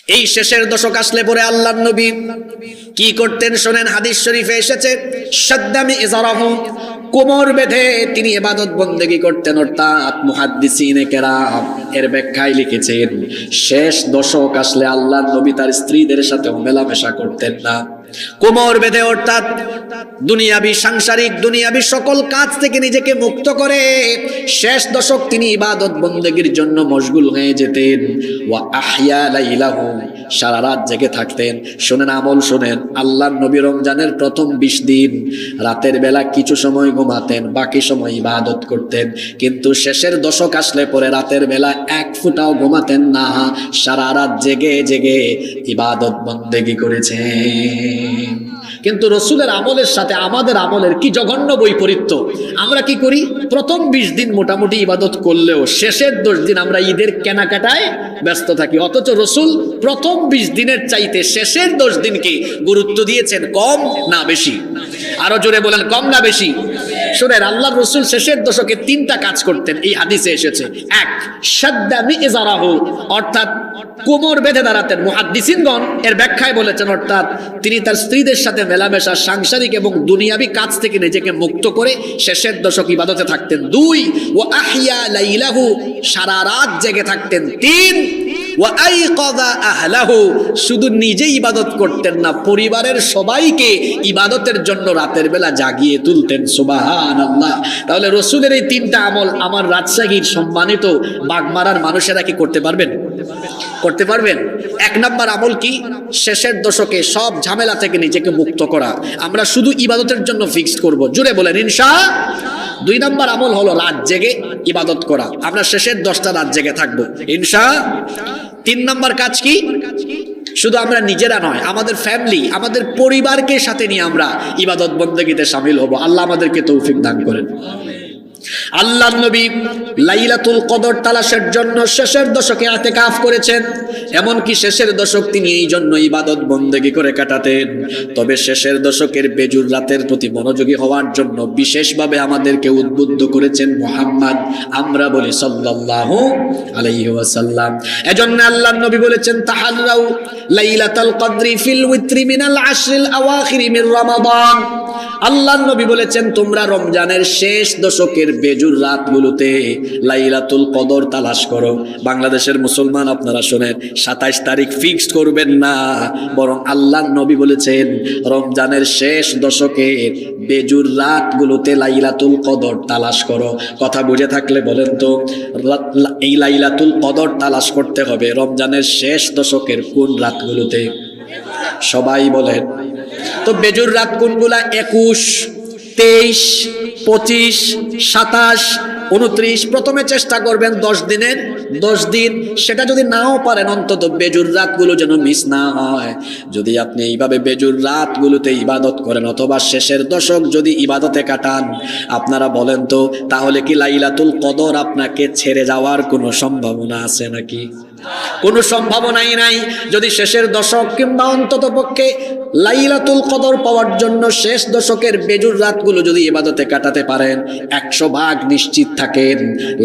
এই শেষের দশক আসলে পরে আল্লাহর নবী কি করতেন শোনেন, হাদিস শরীফে এসেছে, শাদ্দামি ইজারাহু, কোমর বেঁধে তিনি ইবাদত বন্দেগী করতেন। অর্থাৎ মুহাদ্দিসিনে কেরাম এর ব্যাখ্যায় লিখেছেন, শেষ দশক আসলে আল্লাহর নবী তার স্ত্রীদের সাথে মেলামেশা করতেন না, কোমর বেঁধে, অর্থাৎ দুনিয়াবি সাংসারিক দুনিয়াবি সকল কাজ থেকে নিজেকে মুক্ত করে শেষ দশক তিনি ইবাদত বন্দেগীর জন্য মশগুল হয়ে যেতেন। ওয়া আহইয়া লাইলাহু, সারা রাত জেগে থাকতেন। শোনেন, আমল শোনেন, আল্লাহর নবী রমজানের প্রথম 20 দিন রাতের বেলা কিছু সময় ঘুমাতেন, বাকি সময় ইবাদত করতেন। কিন্তু শেষের দশক আসলে পরে রাতের বেলা এক ফোঁটাও ঘুমাতেন না, সারা রাত জেগে জেগে ইবাদত বন্দেগী করেছেন। কিন্তু রসুলের আমলের সাথে আমাদের আমলের কি জঘন্য বৈপরীত্য। আমরা কি করি, প্রথম 20 দিন মোটামুটি ইবাদত করলেও শেষের 10 দিন আমরা ঈদের কেনাকাটায় ব্যস্ত থাকি, অথচ রসুল প্রথম 20 দিনের চাইতে শেষের 10 দিনকে গুরুত্ব দিয়েছেন কম না বেশি? আরো জোরে বলেন, কম না বেশি? শুনেন, আল্লাহর রসুল শেষের দশকে 3টা কাজ করতেন, এই হাদিসে এসেছে। এক, শাদ্দা মিজারাহু, অর্থাৎ কোমর বেঁধে দাঁড়াতেন। মুহাদ্দিসিনগণ এর ব্যাখ্যায় বলেছেন, অর্থাৎ তিনি তার স্ত্রীদের সাথে মেলামেশা, সাংসারিক এবং দুনিয়াবি কাজ থেকে নিজেকে মুক্ত করে শেষের দশক ইবাদতে থাকতেন। 2, ওয়া আহইয়া লাইলাহু, সারা রাত জেগে থাকতেন। 3, ওয়া আইকাযা আহলাহু, শুধু নিজে ইবাদত করতেন না, পরিবারের সবাইকে ইবাদতের জন্য রাতের বেলা জাগিয়ে তুলতেন। সুবহানাল্লাহ। তাহলে রসুলের এই 3টা আমল আমার রাজশাহীর সম্মানিত বাগমারার মানুষেরা কি করতে পারবেন? করতে পারবেন। 1 নম্বর আমল কি? শেষের দশকে সব ঝামেলা থেকে নিজেকে মুক্ত করা। আমরা শুধু ইবাদতের জন্য ফিক্সড করব, জুড়ে বলেন ইনশাআল্লাহ। 2 নম্বর আমল হলো রাত জেগে ইবাদত করা, আমরা শেষের 10টা রাত জেগে থাকবো ইনশাআল্লাহ। 3 নম্বর কাজ কি? শুধু আমরা নিজেরা নয়, আমাদের ফ্যামিলি, আমাদের পরিবারকে সাথে নিয়ে আমরা ইবাদত বন্দেগীতে শামিল হব। আল্লাহ আমাদেরকে তৌফিক দান করেন। আল্লাহর নবী লাইলাতুল কদর তালাশের জন্য শেষের দশকে ইতিকাফ করেছেন। এমনকি শেষের দশক তিনি এই জন্য ইবাদত বন্দেগী করে কাটাতেন। তবে শেষের দশকের বেজুর রাতের প্রতি মনোযোগী হওয়ার জন্য বিশেষভাবে আমাদেরকে উদ্বুদ্ধ করেছেন মুহাম্মদ, আমরা বলি সাল্লাল্লাহু আলাইহি ওয়াসাল্লাম। এজন্য আল্লাহর নবী বলেছেন, তাহাল্লাউ লাইলাতুল কদরি ফিল উইত্রি মিনাল আশরিল আওয়াখিরি মির রমাদান। আল্লাহর নবী বলেছেন, তোমরা রমজানের শেষ দশকের বেজুর রাতগুলোতে লাইলাতুল কদর তালাশ করো। বাংলাদেশের মুসলমান আপনারা শোনেন, 27 তারিখ ফিক্সড করবেন না, বরং আল্লাহর নবী বলেছেন রমজানের শেষ দশকের বেজুর রাতগুলোতে লাইলাতুল কদর তালাশ করো। কথা বুঝে থাকলে বলেন তো, এই লাইলাতুল কদর তালাশ করতে হবে রমজানের শেষ দশকের কোন রাতগুলোতে? সবাই বলেন তো। বেজুর রাত কোনগুলা? 21, 23, 25, 27, 29। প্রথমে চেষ্টা করবেন 10 দিনের 10 দিন। সেটা যদি নাও পারেন, অন্তত বেজুর রাতগুলো যেন মিস না হয়। যদি আপনি এইভাবে বেজুর রাতগুলোতে ইবাদত করেন অথবা শেষের দশক যদি ইবাদতে কাটান, আপনারা বলেন তো, তাহলে কি লাইলাতুল কদর আপনাকে ছেড়ে যাওয়ার কোনো সম্ভাবনা আছে নাকি? কোনো সম্ভাবনাই নাই। যদি শেষের দশক কিংবা অন্তত পক্ষে লাইলাতুল কদর পাওয়ার জন্য শেষ দশকের বেজুর রাতগুলো যদি ইবাদতে কাটাতে পারেন, 100% নিশ্চিত থাকেন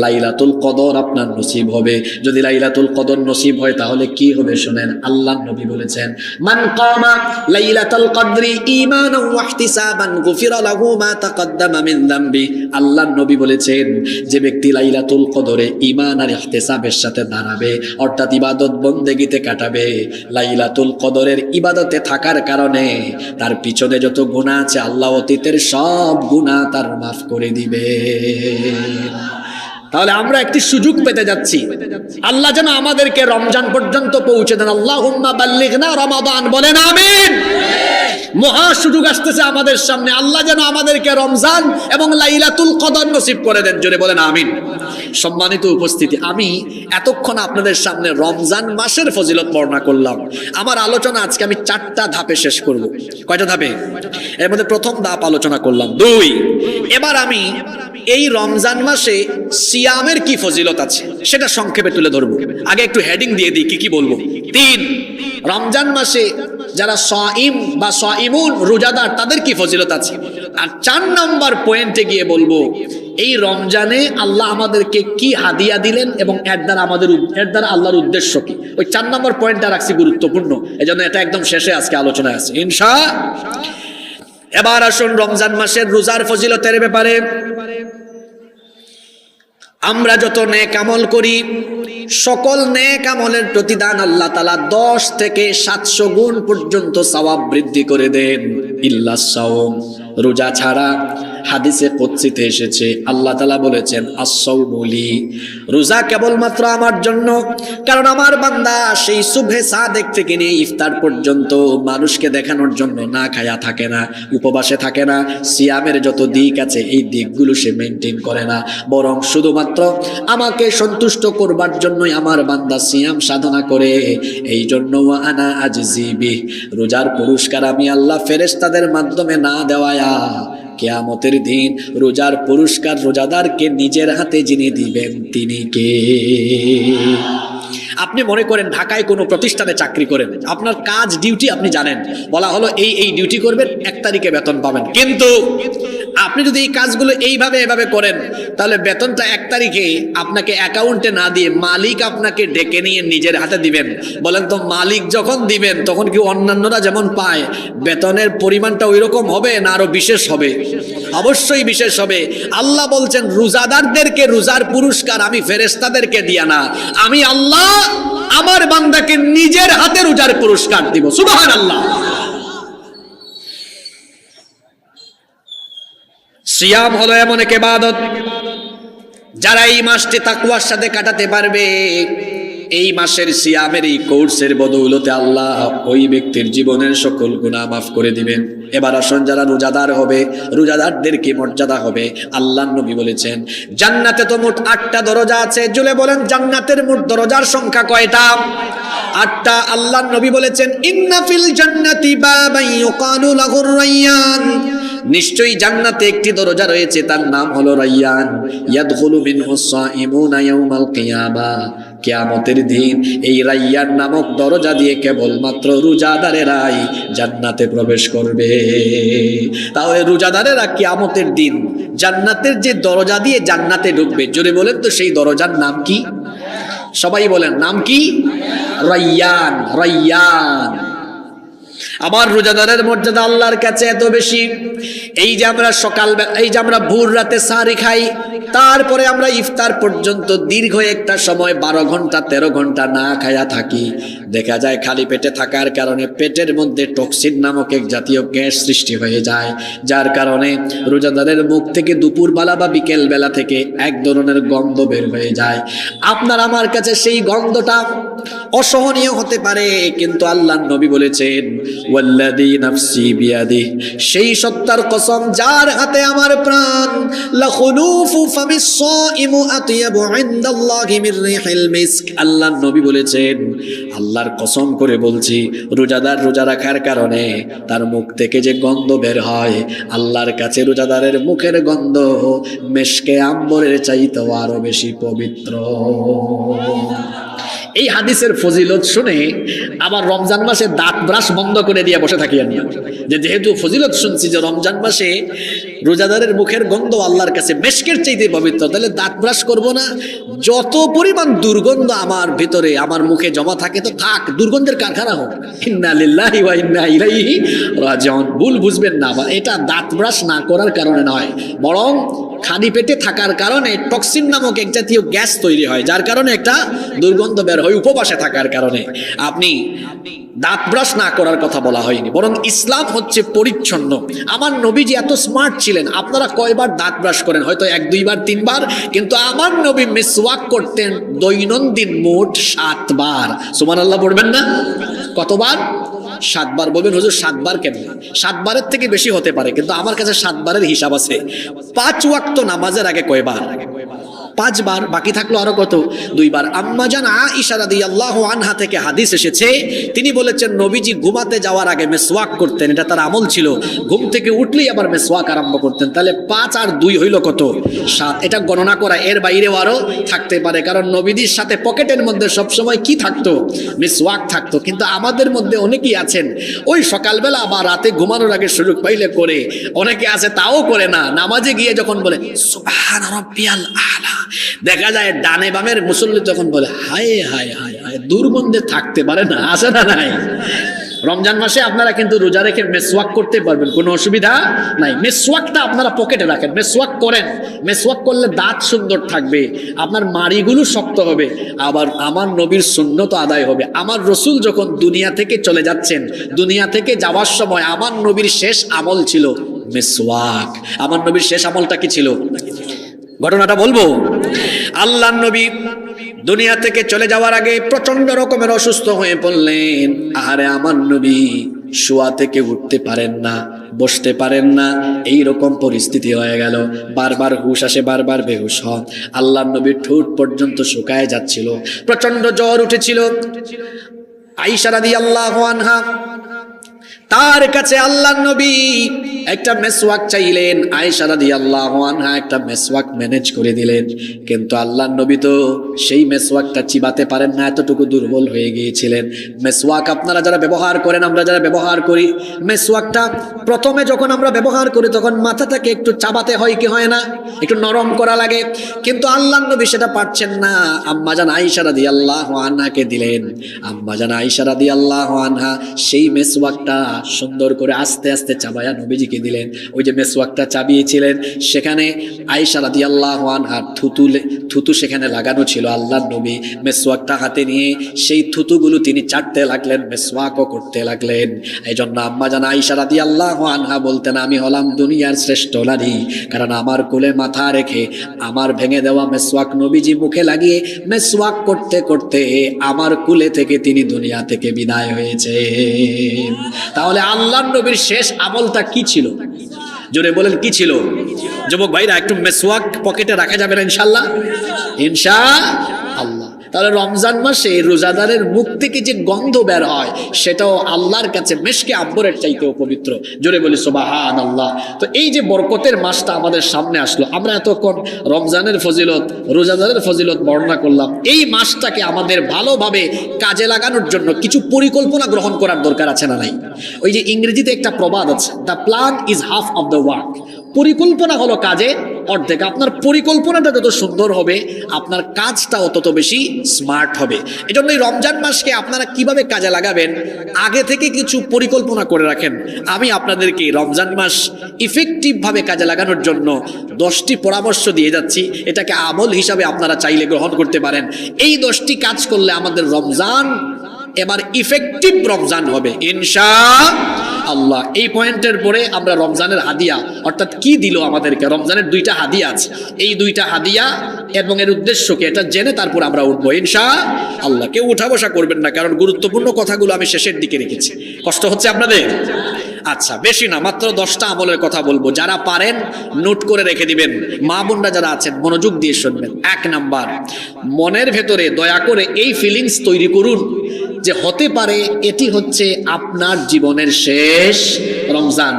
লাইলাতুল কদর আপনার নসিব হবে। যদি লাইলাতুল কদর নসিব হয় তাহলে কি হবে শুনেন, আল্লাহর নবী বলেছেন, মান কামা লাইলাতুল কদরি ঈমানান ওয়া ইহতিসাবান গুফিরা লাহু মা তাকদ্দামা মিন যামবি। আল্লাহর নবী বলেছেন, যে ব্যক্তি লাইলাতুল কদরে ঈমান আর ইহতিসাবের সাথে দাঁড়াবে, অর্থাৎ ইবাদত বন্দেগীতে কাটাবে, লাইলাতুল কদরের ইবাদতে থাকার কারণে তার পিছনে যত গুনাহ আছে আল্লাহ অতীতের সব গুনাহ তার মাফ করে দিবে। তাহলে আমরা একটি সুযোগ পেতে যাচ্ছি। আল্লাহ যেন আমাদেরকে রমজান পর্যন্ত পৌঁছে দেন। আল্লাহুম্মা বাল্লিগনা রমাদান, বলেন আমিন। মহা সুযোগ আসতেছে আমাদের সামনে। আল্লাহ যেন আমাদেরকে রমজান এবং লাইলাতুল কদর নসিব করে দেন, জোরে বলেন আমিন। সম্মানিত উপস্থিতি, আমি এতক্ষণ আপনাদের সামনে রমজান মাসের ফজিলত বর্ণনা করলাম। আমার আলোচনা আজকে আমি 4টা ধাপে শেষ করব। কয়টা ধাপে? এর মধ্যে প্রথম ধাপ আলোচনা করলাম 2। এবার আমি এই রমজান মাসে সিয়ামের কি ফজিলত আছে সেটা সংক্ষেপে তুলে ধরবো। আগে একটু হেডিং দিয়ে দিই কি কি বলবো। 3, রমজান মাসে যারা সাইম বা সাইমুন রোজাদার তাদের কি ফজিলত আছে। আর 4 নম্বর পয়েন্টে গিয়ে বলবো এই রমজানে আল্লাহ আমাদেরকে কি হাদিয়া দিলেন এবং এর দ্বারা আল্লাহর উদ্দেশ্য কি। ওই 4 নম্বর পয়েন্টটা রাখছি গুরুত্বপূর্ণ, এজন্য এটা একদম শেষে আজকে আলোচনায় আছে ইনশাআল্লাহ। এবার আসুন রমজান মাসের রোজার ফজিলতের ব্যাপারে। আমরা যত নেক আমল করি, সকল নেক আমলের প্রতিদান আল্লাহ তাআলা 10 থেকে 700 গুণ পর্যন্ত সওয়াব বৃদ্ধি করে দেন, ইল্লা সাওম, রোজা ছাড়া। হাদিসে কুদসিতে এসেছে আল্লাহ তাআলা বলেছেন আস-সাওমু লি, রোজা কেবলমাত্র আমার জন্য, কারণ আমার বান্দা সেই সুবহে সাদেক থেকে নিয়ে ইফতার পর্যন্ত মানুষকে দেখানোর জন্য না খায়া থাকে না, উপবাসে থাকে না, সিয়ামের যত দিক আছে এই দিকগুলো সে মেনটেন করে না, বরং শুধুমাত্র আমাকে সন্তুষ্ট করবার জন্যই আমার বান্দা সিয়াম সাধনা করে। এই জন্য ওয়া আনা আজজি বিহ, রোজার পুরস্কার আমি আল্লাহ ফেরেশতাদের মাধ্যমে না দেওয়ায়া কিয়ামতের দিন রোজার পুরস্কার রোজাদারকে নিজের হাতে যিনি দিবেন তিনি কে? আপনি মনে করেন ঢাকায় কোনো প্রতিষ্ঠানে চাকরি করেন, আপনার কাজ ডিউটি আপনি জানেন, বলা হলো এই ডিউটি করবেন, 1 তারিখে বেতন পাবেন। কিন্তু আপনি যদি এই কাজগুলো এভাবে করেন, তাহলে বেতনটা 1 তারিখে আপনাকে অ্যাকাউন্টে না দিয়ে মালিক আপনাকে ডেকে নিয়ে নিজের হাতে দিবেন। বলেন তো, মালিক যখন দিবেন তখন কি অন্যান্যরা যেমন পায় বেতনের পরিমাণটা ওই রকম হবে না আরো বিশেষ হবে? অবশ্যই বিশেষ হবে। আল্লাহ বলছেন রোজাদারদেরকে রোজার পুরস্কার আমি ফেরেশতাদেরকে দিয়া না, আমি আল্লাহ আমার বান্দাকে নিজের হাতে রোজার পুরস্কার দিব। সুবহানাল্লাহ। সিয়াম হলো এমন এক ইবাদত, যারা এই মাসটি তাকওয়ার সাথে কাটাতে পারবে, এই মাসের সিয়ামের এই কোর্সের বদৌলতে আল্লাহ ওই ব্যক্তির জীবনের সকল গুনাহ মাফ করে দিবেন। এবার আসুন, যারা রোজাদার হবে, রোজাদারদের কি মর্যাদা হবে? আল্লাহর নবী বলেছেন জান্নাতে তো মোট 8টা দরজা আছে। জুলে বলেন জান্নাতের মোট দরজার সংখ্যা কয়টা? 8টা। আল্লাহর নবী বলেছেন ইন্না ফিল জান্নাতি বাবান ইউকালু লাহুর রায়্যান, নিশ্চয়ই জান্নাতে একটি দরজা রয়েছে, তার নাম হলো রায়্যান। ইয়াদখুলু মিনহুস সাইমুনা ইয়াওমাল কিয়ামা, কিয়ামতের দিন এই রায়্যান নামক দরজা দিয়ে কেবলমাত্র রোজাদারেরাই জান্নাতে প্রবেশ করবে। তাহলে রোজাদারেরা কিয়ামতের দিন জান্নাতের যে দরজা দিয়ে জান্নাতে ঢুকবে, জোরে বলেন তো সেই দরজার নাম কি? সবাই বলেন, নাম কি? রায়্যান। রায়্যান। আমার রোজাদারের মর্যাদা আল্লাহর কাছে এত বেশি, এই যে আমরা ভোর রাতে সাহরি খাই, তারপরে আমরা ইফতার পর্যন্ত দীর্ঘ একটা সময় 12 ঘন্টা 13 ঘন্টা না খায়া থাকি, দেখা যায় খালি পেটে থাকার কারণে পেটের মধ্যে টক্সিন নামক এক জাতীয় গ্যাস সৃষ্টি হয়ে যায়, যার কারণে রোজাদারের মুখ থেকে দুপুরবেলা বা বিকেল বেলা থেকে এক ধরনের গন্ধ বের হয়ে যায়। আপনার আমার কাছে সেই গন্ধটা অসহনীয় হতে পারে, কিন্তু আল্লাহর নবী বলেছেন ওয়াল্লাযী নাফসি বিয়াদিহি, সেই সত্তার কসম যার হাতে আমার প্রাণ, লাখুলুফু ফামিস সাইমু আতয়াবু ইনদাল্লাহি মির রিহিল মিস্ক। আল্লাহর নবী বলেছেন আল্লাহর কসম করে বলছি, রোজাদার রোজা রাখার কারণে তার মুখ থেকে যে গন্ধ বের হয়, আল্লাহর কাছে রোজাদারের মুখের গন্ধ মেশকে আম্বরের চাইতেও আরো বেশি পবিত্র। এই হাদিসের ফজিলত শুনে আবার রমজান মাসে দাঁত ব্রাশ বন্ধ করে দিয়ে বসে থাকি আমি, যেহেতু ফজিলত শুনছি যে রমজান মাসে রোজাদারের মুখের গন্ধ আল্লাহর কাছে মেশকের চাইতে পবিত্র, তাহলে দাঁত ব্রাশ করব না? যত পরিমাণ দুর্গন্ধ আমার ভিতরে আমার মুখে জমা থাকে তো থাক, দুর্গন্ধের কারখানা হোক। ইন্না লিল্লাহি ওয়া ইন্না ইলাইহি রাজিউন। ভুল বুঝবেন না, এটা দাঁত ব্রাশ না করার কারণে নয়, বরং খালি পেটে থাকার কারণে টক্সিন নামক এক জাতীয় গ্যাস তৈরি হয়, যার কারণে একটা দুর্গন্ধ বের হয়। উপবাসে থাকার কারণে আপনি দাঁত ব্রাশ না করার কথা বলা হয়নি, বরং ইসলাম হচ্ছে পরিচ্ছন্ন। আমার নবীজি এত স্মার্ট ছিলেন, আপনারা কয়বার দাঁত ব্রাশ করেন? হয়তো 1, 2 বার 3 বার, কিন্তু আমার নবী মিসওয়াক করতেন দৈনন্দিন মোট 7 বার। সুবহানাল্লাহ পড়বেন না? কতবার? 7 বার। বলবেন হুজুর 7 বার কেন? 7 বারের থেকে বেশি হতে পারে, কিন্তু আমার কাছে 7 বারের হিসাব আছে। 5 ওয়াক্ত নামাজের আগে কয়বার? 5 বার, বাকি থাকলো আরো কত? 2 বার। আম্মা জান আয়েশা রাদিয়াল্লাহু আনহা থেকে হাদিস এসেছে, তিনি বলেছেন নবীজি ঘুমাতে যাওয়ার আগে মেসওয়াক করতেন, এটা তার আমল ছিল। ঘুম থেকে উঠলেই আবার মেসওয়াক আরম্ভ করতেন। তাহলে 5 আর 2 হইল কত? 7। এটা গণনা করা, এর বাইরেও আরো থাকতে পারে, কারণ নবীজির সাথে পকেটের মধ্যে সবসময় কি থাকতো? মেসওয়াক থাকতো। কিন্তু আমাদের মধ্যে অনেকেই আছেন ওই সকালবেলা বা রাতে ঘুমানোর আগে সুযোগ পাইলে করে, অনেকে আছে তাও করে না। নামাজে গিয়ে যখন বলে সুবহান রাব্বিয়াল আলা, দেখা যায় ডানে বামের মুসল্লি তখন বলে হায় হায় হায় হায়, দুর্গন্ধে থাকতে পারে না। আছে না নাই? রমজান মাসে আপনারা কিন্তু রোজা রেখে মেসওয়াক করতে পারবেন, কোনো অসুবিধা নাই। মেসওয়াকটা আপনারা পকেটে রাখেন, মেসওয়াক করেন। মেসওয়াক করলে দাঁত সুন্দর থাকবে, আপনার মাড়িগুলো শক্ত হবে, আবার আমার নবীর সুন্নত আদায় হবে। আমার রসুল যখন দুনিয়া থেকে চলে যাচ্ছেন, দুনিয়া থেকে যাওয়ার সময় আমার নবীর শেষ আমল ছিল মেসওয়াক। আমার নবীর শেষ আমলটা কি ছিল? ঘটনাটা বলবো। আল্লাহর নবী দুনিয়া থেকে চলে যাওয়ার আগে প্রচন্ড রকমের অসুস্থ হয়ে পড়লেন। আরে আমার নবী শোয়া থেকে উঠতে পারেন না, বসতে পারেন না, এই রকম পরিস্থিতি হয়ে গেল। বারবার হুশ আসে, বারবার বেহুশ হন। আল্লাহর নবীর ঠোঁট পর্যন্ত শুকায় যাচ্ছিল, প্রচন্ড জ্বর উঠেছিল। আয়েশা রাদিয়াল্লাহু আনহা তার কাছে আল্লাহর নবী একটা মেসওয়াক চাইলেন। আয়েশা রাদিয়াল্লাহু আনহা একটা মেসওয়াক ম্যানেজ করে দিলেন, কিন্তু আল্লাহর নবী তো সেই মেসওয়াকটা চিবাতে পারেন না, এতটুকু দুর্বল হয়ে গিয়েছিলেন। মেসওয়াক আপনারা যারা ব্যবহার করেন, আমরা যারা ব্যবহার করি, মেসওয়াকটা প্রথমে যখন আমরা ব্যবহার করি তখন মাথাটাকে একটু চাবাতে হয় কি হয় না? একটু নরম করা লাগে। কিন্তু আল্লাহর নবী সেটা পারছেন না। আম্মা জান আয়েশা রাদিয়াল্লাহু আনহাকে দিলেন। আম্মা জান আয়েশা রাদিয়াল্লাহু আনহা সেই মেসওয়াকটা সুন্দর করে আস্তে আস্তে চাবায়া নবীজিকে দিলেন। ওই যে মেসওয়াকটা চাবিয়েছিলেন, সেখানে আয়েশা রাদিয়াল্লাহু আনহার থুতু সেখানে লাগানো ছিল। আল্লাহর নবী মেসওয়াকটা হাতে নিয়ে সেই থুতুগুলো তিনি চাটতে লাগলেন, মেসওয়াকও করতে লাগলেন। এই জন্য আম্মা জান আয়েশা রাদিয়াল্লাহু আনহা বলতেন, আমি হলাম দুনিয়ার শ্রেষ্ঠ নারী, কারণ আমার কোলে মাথা রেখে আমার ভেঙে দেওয়া মেসওয়াক নবীজি মুখে লাগিয়ে মেসওয়াক করতে করতে আমার কুলে থেকে তিনি দুনিয়া থেকে বিদায় হয়েছে। তাহলে আল্লাহর নবীর শেষ আমলটা কি ছিল? জোরে বলেন কি ছিল? যুবক ভাইরা, একটু মেসওয়াক পকেটে রাখা যাবে না ইনশাআল্লাহ? ইনশাআল্লাহ। তাহলে রমজান মাসে রোজাদারের মুখ থেকে যে গন্ধ বের হয় সেটাও আল্লাহর কাছে মেশকে আম্বরের চাইতেও পবিত্র। জোরে বলি সুবহানাল্লাহ। তো এই যে বরকতের মাসটা আমাদের সামনে আসলো, আমরা এতক্ষণ রমজানের ফজিলত, রোজাদারের ফজিলত বর্ণনা করলাম। এই মাসটাকে আমাদের ভালোভাবে কাজে লাগানোর জন্য কিছু পরিকল্পনা গ্রহণ করার দরকার আছে না নাই? ওই যে ইংরেজিতে একটা প্রবাদ আছে, the plan is half of the work. পরিকল্পনা হলো কাজে অর্ধেক। আপনার পরিকল্পনাটা যত সুন্দর হবে, আপনার কাজটাও তত বেশি স্মার্ট হবে। এজন্য এই রমজান মাসকে আপনারা কিভাবে কাজে লাগাবেন আগে থেকে কিছু পরিকল্পনা করে রাখেন। আমি আপনাদেরকে রমজান মাস ইফেক্টিভ ভাবে কাজে লাগানোর জন্য 10টি পরামর্শ দিয়ে যাচ্ছি। এটাকে আমল হিসাবে আপনারা চাইলে গ্রহণ করতে পারেন। এই 10টি কাজ করলে আমাদের রমজান এবার ইফেক্টিভ রমজান হবে ইনশাআল্লাহ। এই পয়েন্টের পরে আমরা রমজানের হাদিয়া, অর্থাৎ কি দিল আমাদেরকে, রমজানের 2টা হাদিয়া আছে, এই 2টা হাদিয়া এবং এর উদ্দেশ্যকে এটা জেনে তারপর আমরা উঠবো ইনশাআল্লাহ। কেউ উঠা বসা করবেন না, কারণ গুরুত্বপূর্ণ কথাগুলো আমি শেষের দিকে রেখেছি। কষ্ট হচ্ছে আপনাদের? আচ্ছা, বেশি না, মাত্র 10টা আমলের কথা বলবো। যারা পারেন নোট করে রেখে দিবেন। মা বোনরা যারা আছেন মনোযোগ দিয়ে শুনবেন। 1 নাম্বার, মনের ভেতরে দয়া করে এই ফিলিংস তৈরি করুন যে হতে পারে এটি হচ্ছে আপনার জীবনের শেষ রমজান।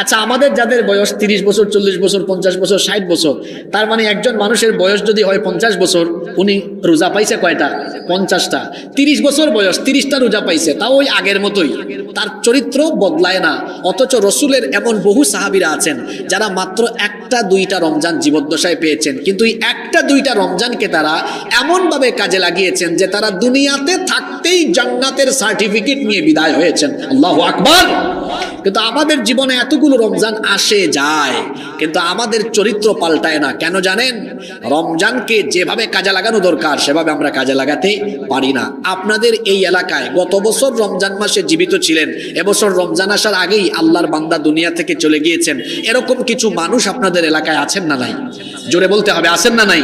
আচ্ছা, আমাদের যাদের বয়স 30 বছর, 40 বছর, 50 বছর, 60 বছর, তার মানে একজন মানুষের বয়স যদি হয় 50 বছর, উনি রোজা পাইছে কয়টা? 50টা। 30 বছর বয়স, 30টা রোজা পাইছে, তাও ওই আগের মতোই, তার চরিত্র বদলায় না। অথচ রসুলের এমন বহু সাহাবীরা আছেন যারা মাত্র 1টা 2টা রমজান জীবদ্দশায় পেয়েছেন, কিন্তু এই 1টা 2টা রমজানকে তারা এমনভাবে কাজে লাগিয়েছেন যে তারা দুনিয়াতে থাকতেই জান্নাতের সার্টিফিকেট নিয়ে বিদায় হয়েছেন। আল্লাহু আকবার। কিন্তু আমাদের জীবনে এতগুলো রমজান আসে যায়, কিন্তু আমাদের চরিত্র পাল্টায় না। কেন জানেন? রমজানকে যেভাবে কাজে লাগানো দরকার সেভাবে আমরা কাজে লাগাতে পারি না। আপনাদের এই এলাকায় গত বছর রমজান মাসে জীবিত ছিলেন, এবছর রমজান আসার আগেই আল্লাহর বান্দা দুনিয়া থেকে চলে গিয়েছেন, এরকম কিছু মানুষ আপনাদের এলাকায় আছেন না নাই? জোরে বলতে হবে, আছেন না নাই?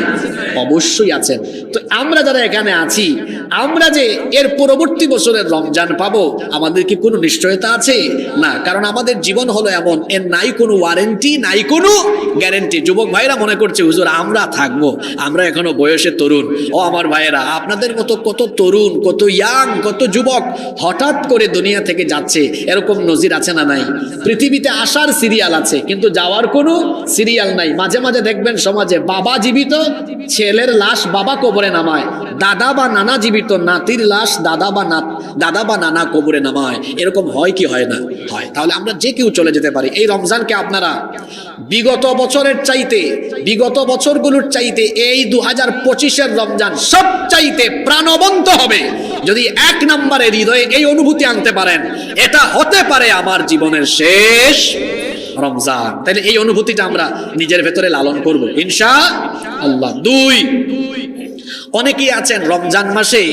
অবশ্যই আছেন। তো আমরা যারা এখানে আছি, আমরা যে এর পরবর্তী বছরের রমজান পাবো, আমাদের কি কোনো নিশ্চয়তা আছে? না, কারণ আমাদের জীবন হলো এমন, এর নাই কোনো ওয়ারেন্টি, নাই কোনো গ্যারেন্টি। যুবক ভাইরা মনে করছে হুজুর আমরা থাকবো, আমরা এখনো বয়সে তরুণ। ও আমার ভাইয়েরা, আপনাদের মতো কত তরুণ, কত ইয়াং, কত যুবক হঠাৎ করে দুনিয়া থেকে যাচ্ছে, এরকম নজির আছে না নাই? পৃথিবীতে আসার সিরিয়াল আছে কিন্তু যাওয়ার কোনো সিরিয়াল নাই। মাঝে মাঝে দেখবেন সমাজে বাবা জীবিত, ছেলের লাশ বাবা কবরে নামায়, দাদা বা নানা জীবিত, নাতির লাশ দাদা বা নানা কবরে নামায়। এরকম হয় কি হয় না? হয়। তাহলে আমরা যে কেউ চলে যেতে পারি। এই রমজানকে আপনারা বিগত বছরের চাইতে, বিগত বছরগুলোর চাইতে এই 2025-এর রমজান সব চাইতে প্রাণবন্ত হবে যদি এক নম্বরে হৃদয়ে এই অনুভূতি আনতে পারেন, এটা হতে পারে আমার জীবনের শেষ রমজান। তাহলে এই অনুভূতিটা আমরা নিজের ভেতরে লালন করব ইনশাআল্লাহ। 2, অনেকেই আছেন রমজান মাসে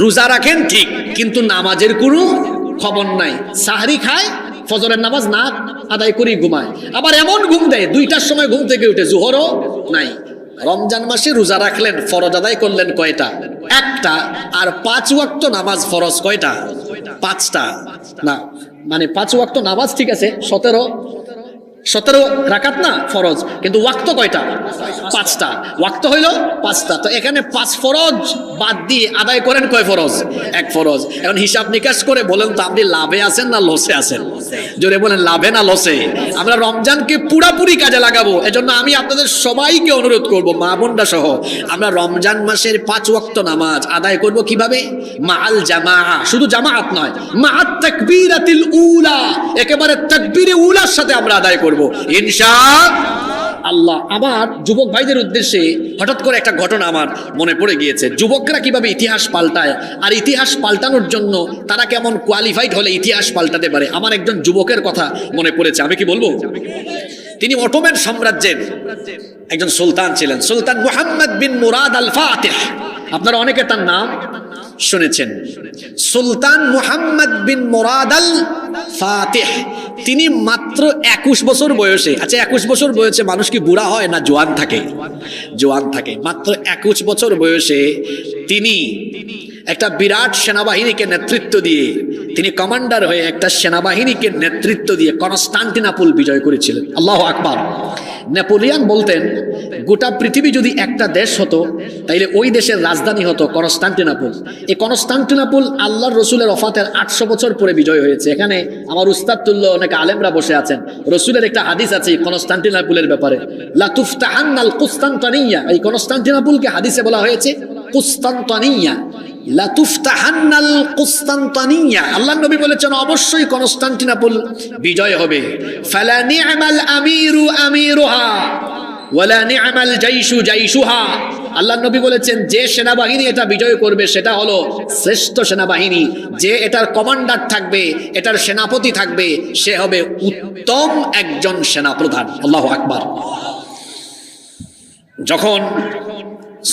রোজা রাখেন ঠিক, কিন্তু নামাজের কোনো খবর নাই। সাহরি খায়, ফজরের নামাজ না আদায় করি ঘুমায়, আবার এমন ঘুম দেয় 2টার সময় ঘুম থেকে উঠে, জোহরও নাই। রমজান মাসে রোজা রাখলেন, ফরজ আদায় করলেন কয়টা? একটা। আর 5 ওয়াক্ত নামাজ ফরজ কয়টা? 5টা। না মানে 5 ওয়াক্ত নামাজ ঠিক আছে, 17 রাকাত না ফরজ, কিন্তু ওয়াক্ত কয়টা? 5টা। ওয়াক্ত হইল 5টা। তো এখানে 5 ফরজ বাদ দিয়ে আদায় করেন কয় ফরজ? 1 ফরজ। এখন হিসাব নিকাশ করে বলেন তো আপনি লাভে আছেন না লসে আছেন? জোরে বলেন, লাভে না লসে? আমরা রমজানকে পুরাপুরি কাজে লাগাবো। এজন্য আমি আপনাদের সবাইকে অনুরোধ করব, মা বোনরা সহ, আমরা রমজান মাসের 5 ওয়াক্ত নামাজ আদায় করব কিভাবে? মাআল জামাআ, শুধু জামাআত নয়, মাআত তাকবীরাতিল উলা, একেবারে তাকবীরে উলার সাথে আমরা আদায় করব ইনশাআল্লাহ। আমার যুবক ভাইদের উদ্দেশ্যে হঠাৎ করে একটা ঘটনা আমার মনে পড়ে গিয়েছে। যুবকরা কিভাবে ইতিহাস পাল্টায়, আর ইতিহাস পাল্টানোর জন্য তারা কেমন কোয়ালিফাইড হলে ইতিহাস পাল্টাতে পারে। আমার একজন যুবকের কথা মনে পড়েছে, আমি কি বলবো? তিনি অটোমান সাম্রাজ্যের একজন সুলতান ছিলেন, সুলতান মুহাম্মদ বিন মুরাদ আল ফাতিহ। আপনারা অনেকে তার নাম শুনেছেন, সুলতান মুহাম্মদ বিন মুরাদ আল ফাতিহ। তিনি মাত্র 21 বছর বয়সে, আচ্ছা 21 বছর বয়সে মানুষ কি বুড়া হয় না জোয়ান থাকে? জোয়ান থাকে। মাত্র 21 বছর বয়সে তিনি একটা বিরাট সেনাবাহিনীকে নেতৃত্ব দিয়ে, তিনি কমান্ডার হয়ে একটা সেনাবাহিনীকে নেতৃত্ব দিয়ে কনস্টান্টিনোপল বিজয় করেছিলেন। আল্লাহু আকবার। নেপোলিয়ন বলতেন, গোটা পৃথিবী যদি একটা দেশ হতো তাইলে ওই দেশের রাজধানী হতো কনস্টান্টিনোপল। এই কনস্টান্টিনোপল আল্লাহর রসুলের ওফাতের 800 বছর পরে বিজয় হয়েছে। এখানে আমার উস্তাদ তুল্য অনেক আলেমরা বসে আছেন। রসুলের একটা হাদিস আছে কনস্টান্টিনোপলের ব্যাপারে, লা তুফতাহান্নাল কুস্তান্তানিয়া। এই কনস্টান্টিনোপলকে হাদিসে বলা হয়েছে কুস্তান্তানিয়া, লা তুফতাহান্নাল কুস্তান্তানিয়া। আল্লাহর নবী বলেছেন অবশ্যই কনস্টান্টিনোপল বিজয় হবে। ফালা নি'মাল আমিরু আমিরুহা ওয়ালা নি'মাল জাইশু জাইশুহা। আল্লাহর নবী বলেছেন যে সেনাবাহিনী এটা বিজয় করবে সেটা হলো শ্রেষ্ঠ সেনাবাহিনী, যে এটার কমান্ডার থাকবে, এটার সেনাপতি থাকবে, সে হবে উত্তম একজন সেনাপ্রধান। আল্লাহু আকবার। যখন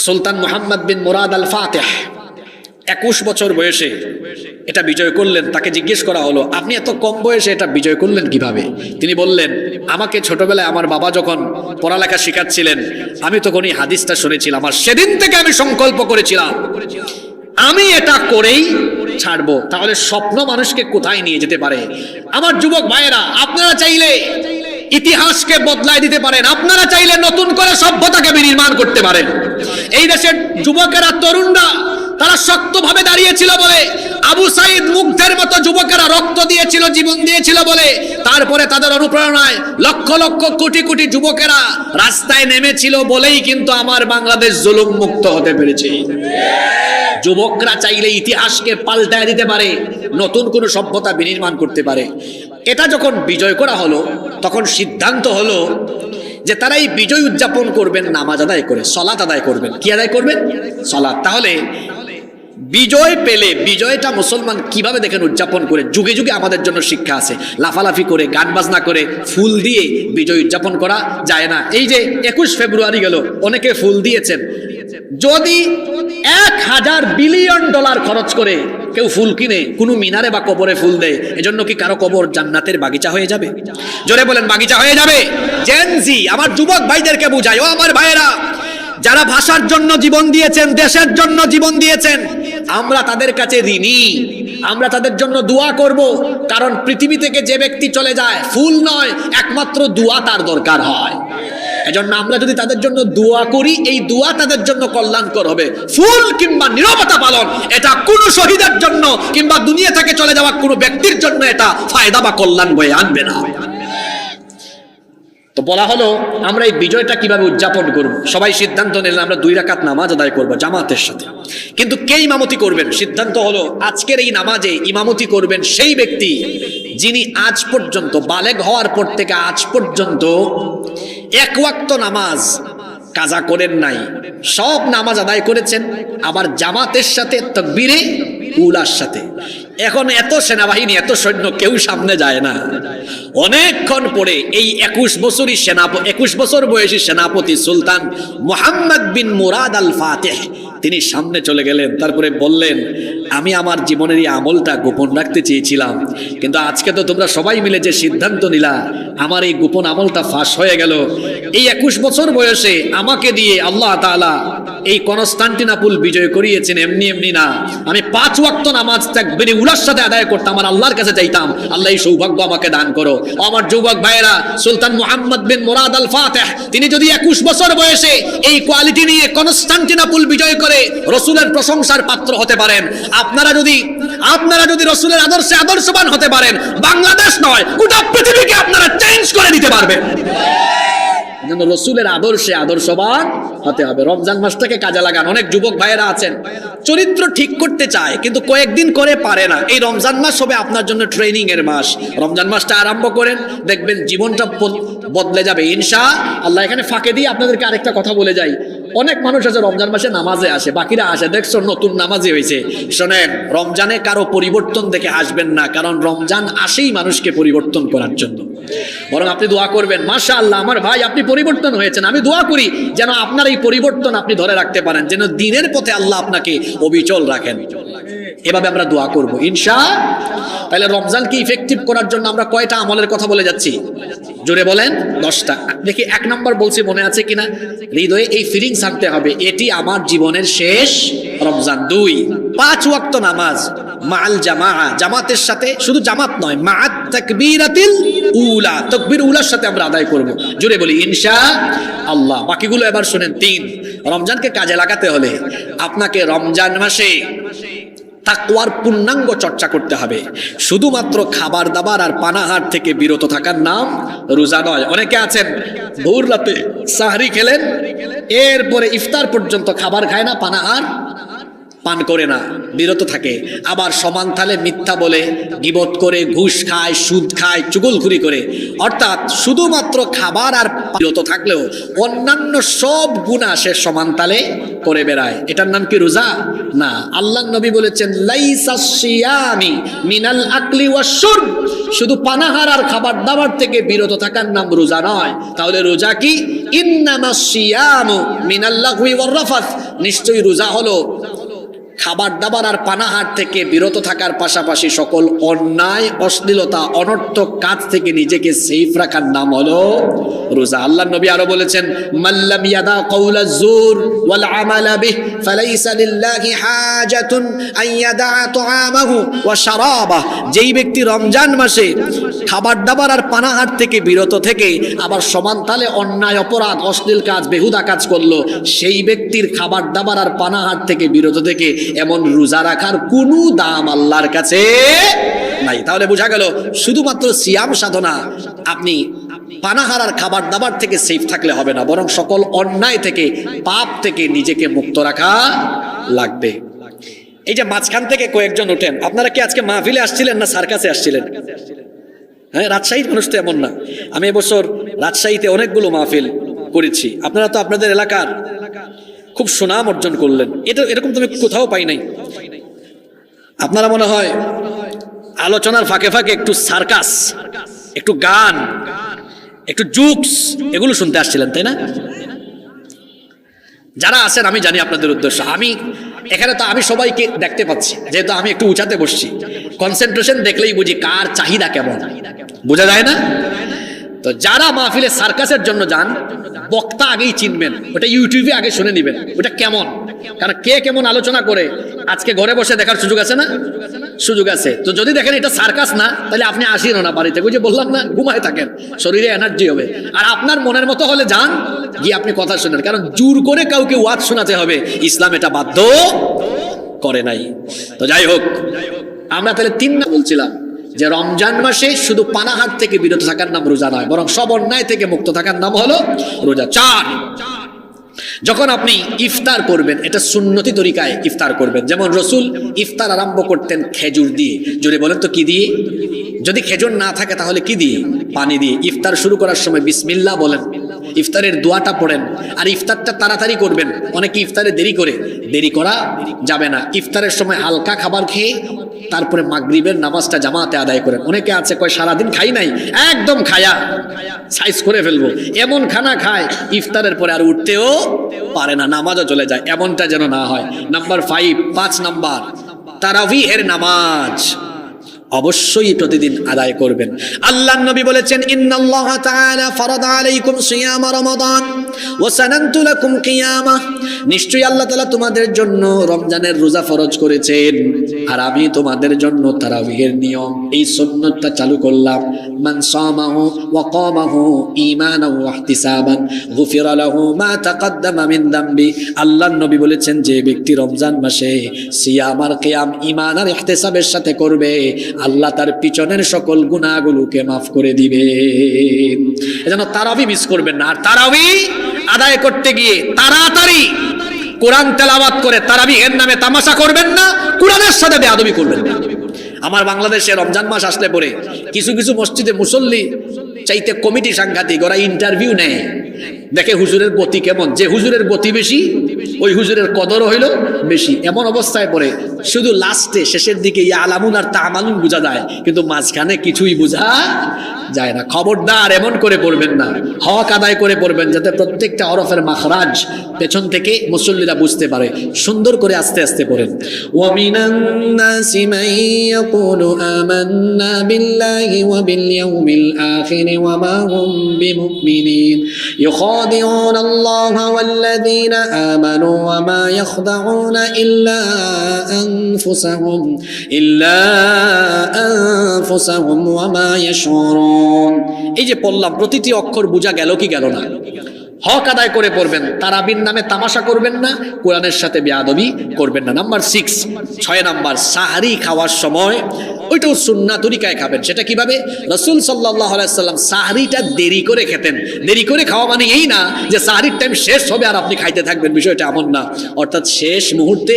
সুলতান মুহাম্মদ বিন মুরাদ আল ফাতিহ 21 বছর বয়সে এটা বিজয় করলেন, তাকে জিজ্ঞেস করা হলো আপনি এত কম বয়সে এটা বিজয় করলেন কিভাবে? তিনি বললেন, আমাকে ছোটবেলায় আমার বাবা যখন পড়ালেখা শেখাচ্ছিলেন আমি তখন এই হাদিসটা শুনেছিলাম, আর সেদিন থেকে আমি সংকল্প করেছিলাম আমি এটা করেই ছাড়বো। তাহলে স্বপ্ন মানুষকে কোথায় নিয়ে যেতে পারে? আমার যুবক ভাইয়েরা, আপনারা চাইলে ইতিহাসকে বদলায় দিতে পারেন, আপনারা চাইলে নতুন করে সভ্যতাকে বিনির্মাণ করতে পারেন। এই দেশের যুবকেরা, তরুণরা, তারা শক্তভাবে দাঁড়িয়েছিল বলে, আবু সাইদ মুগ্ধের মতো যুবকেরা রক্ত দিয়েছিল, জীবন দিয়েছিল বলে, তারপরে তাদের অনুপ্রেরণায় লক্ষ লক্ষ কোটি কোটি যুবকেরা রাস্তায় নেমেছিল বলেই কিন্তু আমার বাংলাদেশ জুলুম মুক্ত হতে পেরেছে। যুবকরা চাইলে ইতিহাসকে পাল্টায় দিতে পারে, নতুন কোনো সভ্যতা বিনির্মাণ করতে পারে। এটা যখন বিজয় করা হলো তখন সিদ্ধান্ত হলো যে তারা এই বিজয় উদযাপন করবেন নামাজ আদায় করে, সালাত আদায় করবেন। কি আদায় করবেন? সালাত। তাহলে বিজয় পেলে বিজয়টা মুসলমান কিভাবে দেখেন উদযাপন করে, যুগে যুগে আমাদের জন্য শিক্ষা আছে। লাফালাফি করে, গান বাজনা করে, ফুল দিয়ে বিজয় উদযাপন করা যায় না। এই যে 21 ফেব্রুয়ারি গেল, অনেকে ফুল দিয়েছেন। যদি 1000 বিলিয়ন ডলার খরচ করে কেউ ফুল কিনে কোনো মিনারে বা কবরে ফুল দেয়, এজন্য কি কারো কবর জান্নাতের বাগিচা হয়ে যাবে? জোরে বলেন, বাগিচা হয়ে যাবে? জেনজি, আমার যুবক ভাইদেরকে বুঝাই, ও আমার ভাইয়েরা, যারা ভাষার জন্য জীবন দিয়েছেন, দেশের জন্য জীবন দিয়েছেন, আমরা তাদের কাছে ঋণী। আমরা তাদের জন্য দোয়া করব, কারণ পৃথিবী থেকে যে ব্যক্তি চলে যায় ফুল নয়, একমাত্র দোয়া তার দরকার হয়। এজন্য আমরা যদি তাদের জন্য দোয়া করি, এই দোয়া তাদের জন্য কল্যাণকর হবে। ফুল কিংবা নীরবতা পালন, এটা কোনো শহীদের জন্য কিংবা দুনিয়া থেকে চলে যাওয়া কোনো ব্যক্তির জন্য এটা ফায়দা বা কল্যাণ বয়ে আনবে না। তো বলা হলো আমরা এই বিজয়টা কিভাবে উদযাপন করব। সবাই সিদ্ধান্ত নিলেন আমরা 2 রাকাত নামাজ আদায় করব জামাতের সাথে। কিন্তু কে ইমামতি করবেন? সিদ্ধান্ত হলো আজকের এই নামাজে ইমামতি করবেন সেই ব্যক্তি যিনি আজ পর্যন্ত বালেগ হওয়ার পর থেকে আজ পর্যন্ত 1 ওয়াক্ত নামাজ কাজা করেন নাই, সব নামাজ আদায় করেছেন, আবার জামাতের সাথে তাকবীরে উলার সাথে। এখন এত সেনাবাহিনী, এত সৈন্য, কেউ সামনে যায় না। অনেকক্ষণ পরে এই 21 বছর বয়সী সেনাপতি সুলতান মুহাম্মদ বিন মুরাদ আল ফাতিহ তিনি সামনে চলে গেলেন। তারপরে বললেন, আমি আমার জীবনের এই আমলটা গোপন রাখতে চেয়েছিলাম, কিন্তু আজকে তো তোমরা সবাই মিলে যে সিদ্ধান্ত নিলা, আমার এই গোপন আমলটা ফাঁস হয়ে গেল। এই 21 বছর বয়সে আমাকে দিয়ে আল্লাহ তাআলা এই কনস্টান্টিনোপল বিজয় করিয়েছেন এমনি এমনি না। আমি 5 ওয়াক্ত নামাজ তাকবীরে উলার সাথে আদায় করতাম, আর আল্লাহর কাছে চাইতাম আল্লাহ এই সৌভাগ্য আমাকে দান করো। আমার যুবক ভাইয়েরা, সুলতান মুহাম্মদ বিন মুরাদ আল ফাতিহ তিনি যদি 21 বছর বয়সে এই কোয়ালিটি নিয়ে কনস্টান্টিনোপল বিজয় করে রাসূলের প্রশংসার পাত্র হতে পারেন, আপনারা যদি রাসূলের আদর্শে আদর্শবান হতে পারেন, বাংলাদেশ নয় গোটা পৃথিবীকে আপনারা চেঞ্জ করে দিতে পারবেন। যেন রাসূলের আদর্শে আদর্শবান হতে হবে। রমজান মাসটাকে কাজে লাগান। অনেক যুবক ভাইয়েরা আছেন চরিত্র ঠিক করতে চায় কিন্তু কয়েকদিন করে পারে না। এই রমজান মাস হবে আপনার জন্য ট্রেনিং এর মাস। রমজান মাসটা আরম্ভ করেন, দেখবেন জীবনটা বদলে যাবে ইনশাআল্লাহ। এখানে ফাঁকে দিয়ে আপনাদেরকে আরেকটা কথা বলে যাই, অনেক মানুষ আছে রমজান মাসে নামাজে আসে, বাকিরা আসে দেখছো নতুন নামাজি হয়েছে। শোনেন, রমজানে কারো পরিবর্তন দেখে আসবেন না, কারণ রমজান আসেই মানুষকে পরিবর্তন করার জন্য। বরং আপনি দোয়া করবেন, মাশাআল্লাহ আমার ভাই আপনি পরিবর্তন হয়েছেন। আমি দোয়া করি যেন আপনার এই পরিবর্তন আপনি ধরে রাখতে পারেন, যেন দিনের পথে আল্লাহ আপনাকে অবিচল রাখেন। এভাবে আমরা দোয়া করব ইনশাআল্লাহ। তাহলে রমজানকে ইফেক্টিভ করার জন্য আমরা কয়টা আমলের কথা বলে যাচ্ছি? জোরে বলেন। 10টা। দেখি 1 নম্বর বলছি, মনে আছে কিনা? হৃদয়ে এই ফিলিংস আনতে হবে, এটি আমার জীবনের শেষ রমজান। 2, 5 ওয়াক্ত নামাজ মাল জামাআ, জামাতের সাথে, শুধু জামাত নয়, মাআত তাকবীরাতিল উলা, তাকবীর উলার সাথে আমরা আদায় করব। জোরে বলি ইনশাআল্লাহ। বাকিগুলো এবার শুনেন। 3, রমজানকে কাজে লাগাতে হলে আপনাকে রমজান মাসে তাকওয়ার পূর্ণাঙ্গ চর্চা করতে হবে। শুধুমাত্র খাবার দাবার আর পানাহার থেকে বিরত থাকার নাম রোজা নয়। অনেকে আছেন ভোর রাতে সাহরি খেলেন, এরপরে ইফতার পর্যন্ত খাবার খায় না, পানাহার পান করে না, বিরত থাকে। আবার সমান তালে মিথ্যা বলে, গীবত করে, ঘুষ খায়, সুদ খায়, চুগলখুরি করে। অর্থাৎ শুধুমাত্র খাবার আর বিরত থাকলেও অন্যান্য সব গুনাহ সে সমান তালে করে বেড়ায়। এটার নাম কি রোজা? না। আল্লাহর নবী বলেছেন, লাইসাস সিয়ামি মিনাল আকলি ওয়াশ শুরব, শুধু পানাহার আর খাবার দাবার থেকে বিরত থাকার নাম রোজা নয়। তাহলে রোজা কি? ইন্নামাস সিয়ামু মিনাল লাগহি ওয়ার রাফাস, নিশ্চয়ই রোজা হলো খাবার দাবার আর পানাহার থেকে বিরত থাকার পাশাপাশি সকল অন্যায়, অশ্লীলতা, অনর্থক কাজ থেকে নিজেকে সেফ রাখার নাম হলো রোজা। আল্লাহর নবী আরো বলেছেন, মাল্লাম ইয়াদা কাউলা যুর ওয়াল আমালা বিহ ফালাইসা লিল্লাহি হাজাতুন আন ইয়াদা তুআমাহু ওয়া শারাবাহ, যেই ব্যক্তি রমজান মাসে খাবার দাবার আর পানাহার থেকে বিরত থেকে আবার সমান তালে অন্যায়, অপরাধ, অশ্লীল কাজ, বেহুদা কাজ করলো, সেই ব্যক্তির খাবার দাবার আর পানাহার থেকে বিরত থেকে এমন রোজা রাখার কোনো দাম আল্লাহর কাছে নাই। তাহলে বোঝা গেল শুধুমাত্র সিয়াম সাধনা, আপনি পানাহার আর খাবার দাবার থেকে সেফ থাকলে হবে না, বরং সকল অন্যায় থেকে, পাপ থেকে নিজেকে মুক্ত রাখা লাগবে। এই যে মাঝখান থেকে কয়েকজন ওঠেন, আপনারা কি আজকে মাহফিলে আসছিলেন না সার্কাসে আসছিলেন? হ্যাঁ, রাজশাহীর মানুষ তো এমন না। আমি এবছর রাজশাহীতে অনেকগুলো মাহফিল করেছি। আপনারা তো আপনাদের এলাকার খুব সুনাম অর্জন করলেন, এটা এরকম তুমি কোথাও পাই নাই। আপনারা মনে হয় আলোচনার ফাঁকে ফাঁকে একটু সার্কাস, একটু গান, একটু জোকস এগুলো শুনতে আসছিলেন, তাই না? যারা আছেন আমি জানি আপনাদের উদ্দেশ্য। আমি এখানে তো আমি সবাইকে দেখতে পাচ্ছি, যেহেতু আমি একটু উঁচাতে বসছি, কনসেন্ট্রেশন দেখলেই বুঝি কার চাহিদা কেমন, বোঝা যায় না? তো যারা মাহফিলে সার্কাসের জন্য যান, বক্তা আগেই চিনবেন, ওটা ইউটিউবে আগে শুনে নেবেন ওটা কেমন, কারণ কে কেমন আলোচনা করে আজকে ঘরে বসে দেখার সুযোগ আছে না? সুযোগ আছে। তো যদি দেখেন এটা সার্কাস না, তাহলে আপনি আসেন না বাড়িতে, ওই যে বললাম না, ঘুমায় থাকেন, শরীরে এনার্জি হবে। আর আপনার মনের মতো হলে যান, গিয়ে আপনি কথা শুনেন, কারণ জোর করে কাউকে ওয়াজ শোনাতে হবে, ইসলাম এটা বাধ্য করে নাই। তো যাই হোক, আমরা তাহলে 3 না বলছিলাম যে রমজান মাসে শুধু পানাহার থেকে বিরত থাকার নাম রোজা নয়, বরং সব অন্যায় থেকে মুক্ত থাকার নাম হলো রোজা। 4, যখন আপনি ইফতার করবেন, এটা সুন্নতি তরিকায় ইফতার করবেন। যেমন রসুল ইফতার আরম্ভ করতেন খেজুর দিয়ে। জোরে বলেন তো কি দিয়ে? যদি খেজুর না থাকে তাহলে কি দিয়ে? পানি দিয়ে। ইফতার শুরু করার সময় বিসমিল্লাহ বলেন, ইফতারের দোয়াটা পড়েন, আর ইফতারটা তাড়াতাড়ি করবেন। অনেকে ইফতারে দেরি করে, দেরি করা যাবে না। ইফতারের সময় হালকা খাবার খেয়ে তারপরে মাগরিবের নামাজটা জামাতে আদায় করেন। অনেকে আছে কয় সারাদিন খাই নাই, একদম খায়া সাইজ করে ফেলবো, এমন খানা খায় ইফতারের পরে আর উঠতেও পারে না, নামাজও চলে যায়। এমনটা যেন না হয়। নাম্বার 5 নাম্বার, তারাবিহের নামাজ অবশ্যই প্রতিদিন আদায় করবেন। আল্লাহর নবী বলেছেন, ইন্নাল্লাহা তাআলা ফারাদা আলাইকুম সিয়াম রমাদান ওয়া সানানতু লাকুম কিয়ামা, নিশ্চয়ই আল্লাহ তাআলা তোমাদের জন্য রমজানের রোজা ফরজ করেছেন, আর আমি তোমাদের জন্য তারাবিহের নিয়ম, এই সুন্নাতটা চালু করলাম। মান সামাহু ওয়া কামাহু ঈমানান ওয়া ইহতিসাবান গুফিরা লাহু মা তাকাদ্দামা মিন যামবি। আল্লাহর নবী বলেছেন, যে ব্যক্তি রমজান মাসে সিয়াম আর কিয়াম ঈমান আর ইহতিসাবের সাথে করবে, আল্লাহ তার পিছনের সকল গুনাহগুলোকে মাফ করে দিবেন। এজন্য তারাবি মিস করবেন না। আর তারাবি আদায় করতে গিয়ে তাড়াতাড়ি কোরআন তেলাওয়াত করে তারাবিহের নামে তামাশা করবেন না, কোরআনের সাথে বেয়াদবি করবেন না। আমার বাংলাদেশে রমজান মাস আসলে পরে কিছু কিছু মসজিদে মুসল্লি চাইতে কমিটি সাংঘাতিক, ওরা ইন্টারভিউ নেয়, দেখে হুজুরের গতি কেমন, যে হুজুরের গতি বেশি ওই হুজুরের কদরও হইল বেশি। এমন অবস্থায় পড়ে শুধু লাস্টে শেষের দিকে ইয়ালামুন আর তামালুন বোঝা যায়, কিন্তু মাঝখানে কিছুই বোঝা যায় না। খবরদার এমন করে পড়বেন না, হক আদায় করে পড়বেন, যাতে প্রত্যেকটা হরফের মাখরাজ পেছন থেকে মুসল্লিরা বুঝতে পারে। সুন্দর করে আস্তে আস্তে পড়েন। ওয়া মিনান নাসি মান ইয়াকুলু আমান্না বিল্লাহি ওয়া বিল ইয়াউমিল আখির ওয়া মা হুম বিমুমিনিন ইউখাদিউনা আল্লাহা ওয়াল্লাযীনা আমানু ওয়া মা ইয়াখদাউনা ইল্লা আনফুসাহুম ওয়া মা ইয়াশউরুন। এই যে পড়লাম, প্রতিটি অক্ষর বোঝা গেল কি গেল না? হক আদায় করে পড়বেন, তারাবির নামে তামাশা করবেন না, কোরআনের সাথে বেয়াদবি করবেন না। নাম্বার 6 নাম্বার, সাহরি খাওয়ার সময় ওইটাও সুন্নাহ তরিকায় খাবেন। সেটা কিভাবে? রাসূল সাল্লাল্লাহু আলাইহি সাল্লাম সাহরিটা দেরি করে খেতেন। দেরি করে খাওয়া মানে এই না যে সাহরির টাইম শেষ হবে আর আপনি খাইতে থাকবেন, বিষয়টা এমন না। অর্থাৎ শেষ মুহূর্তে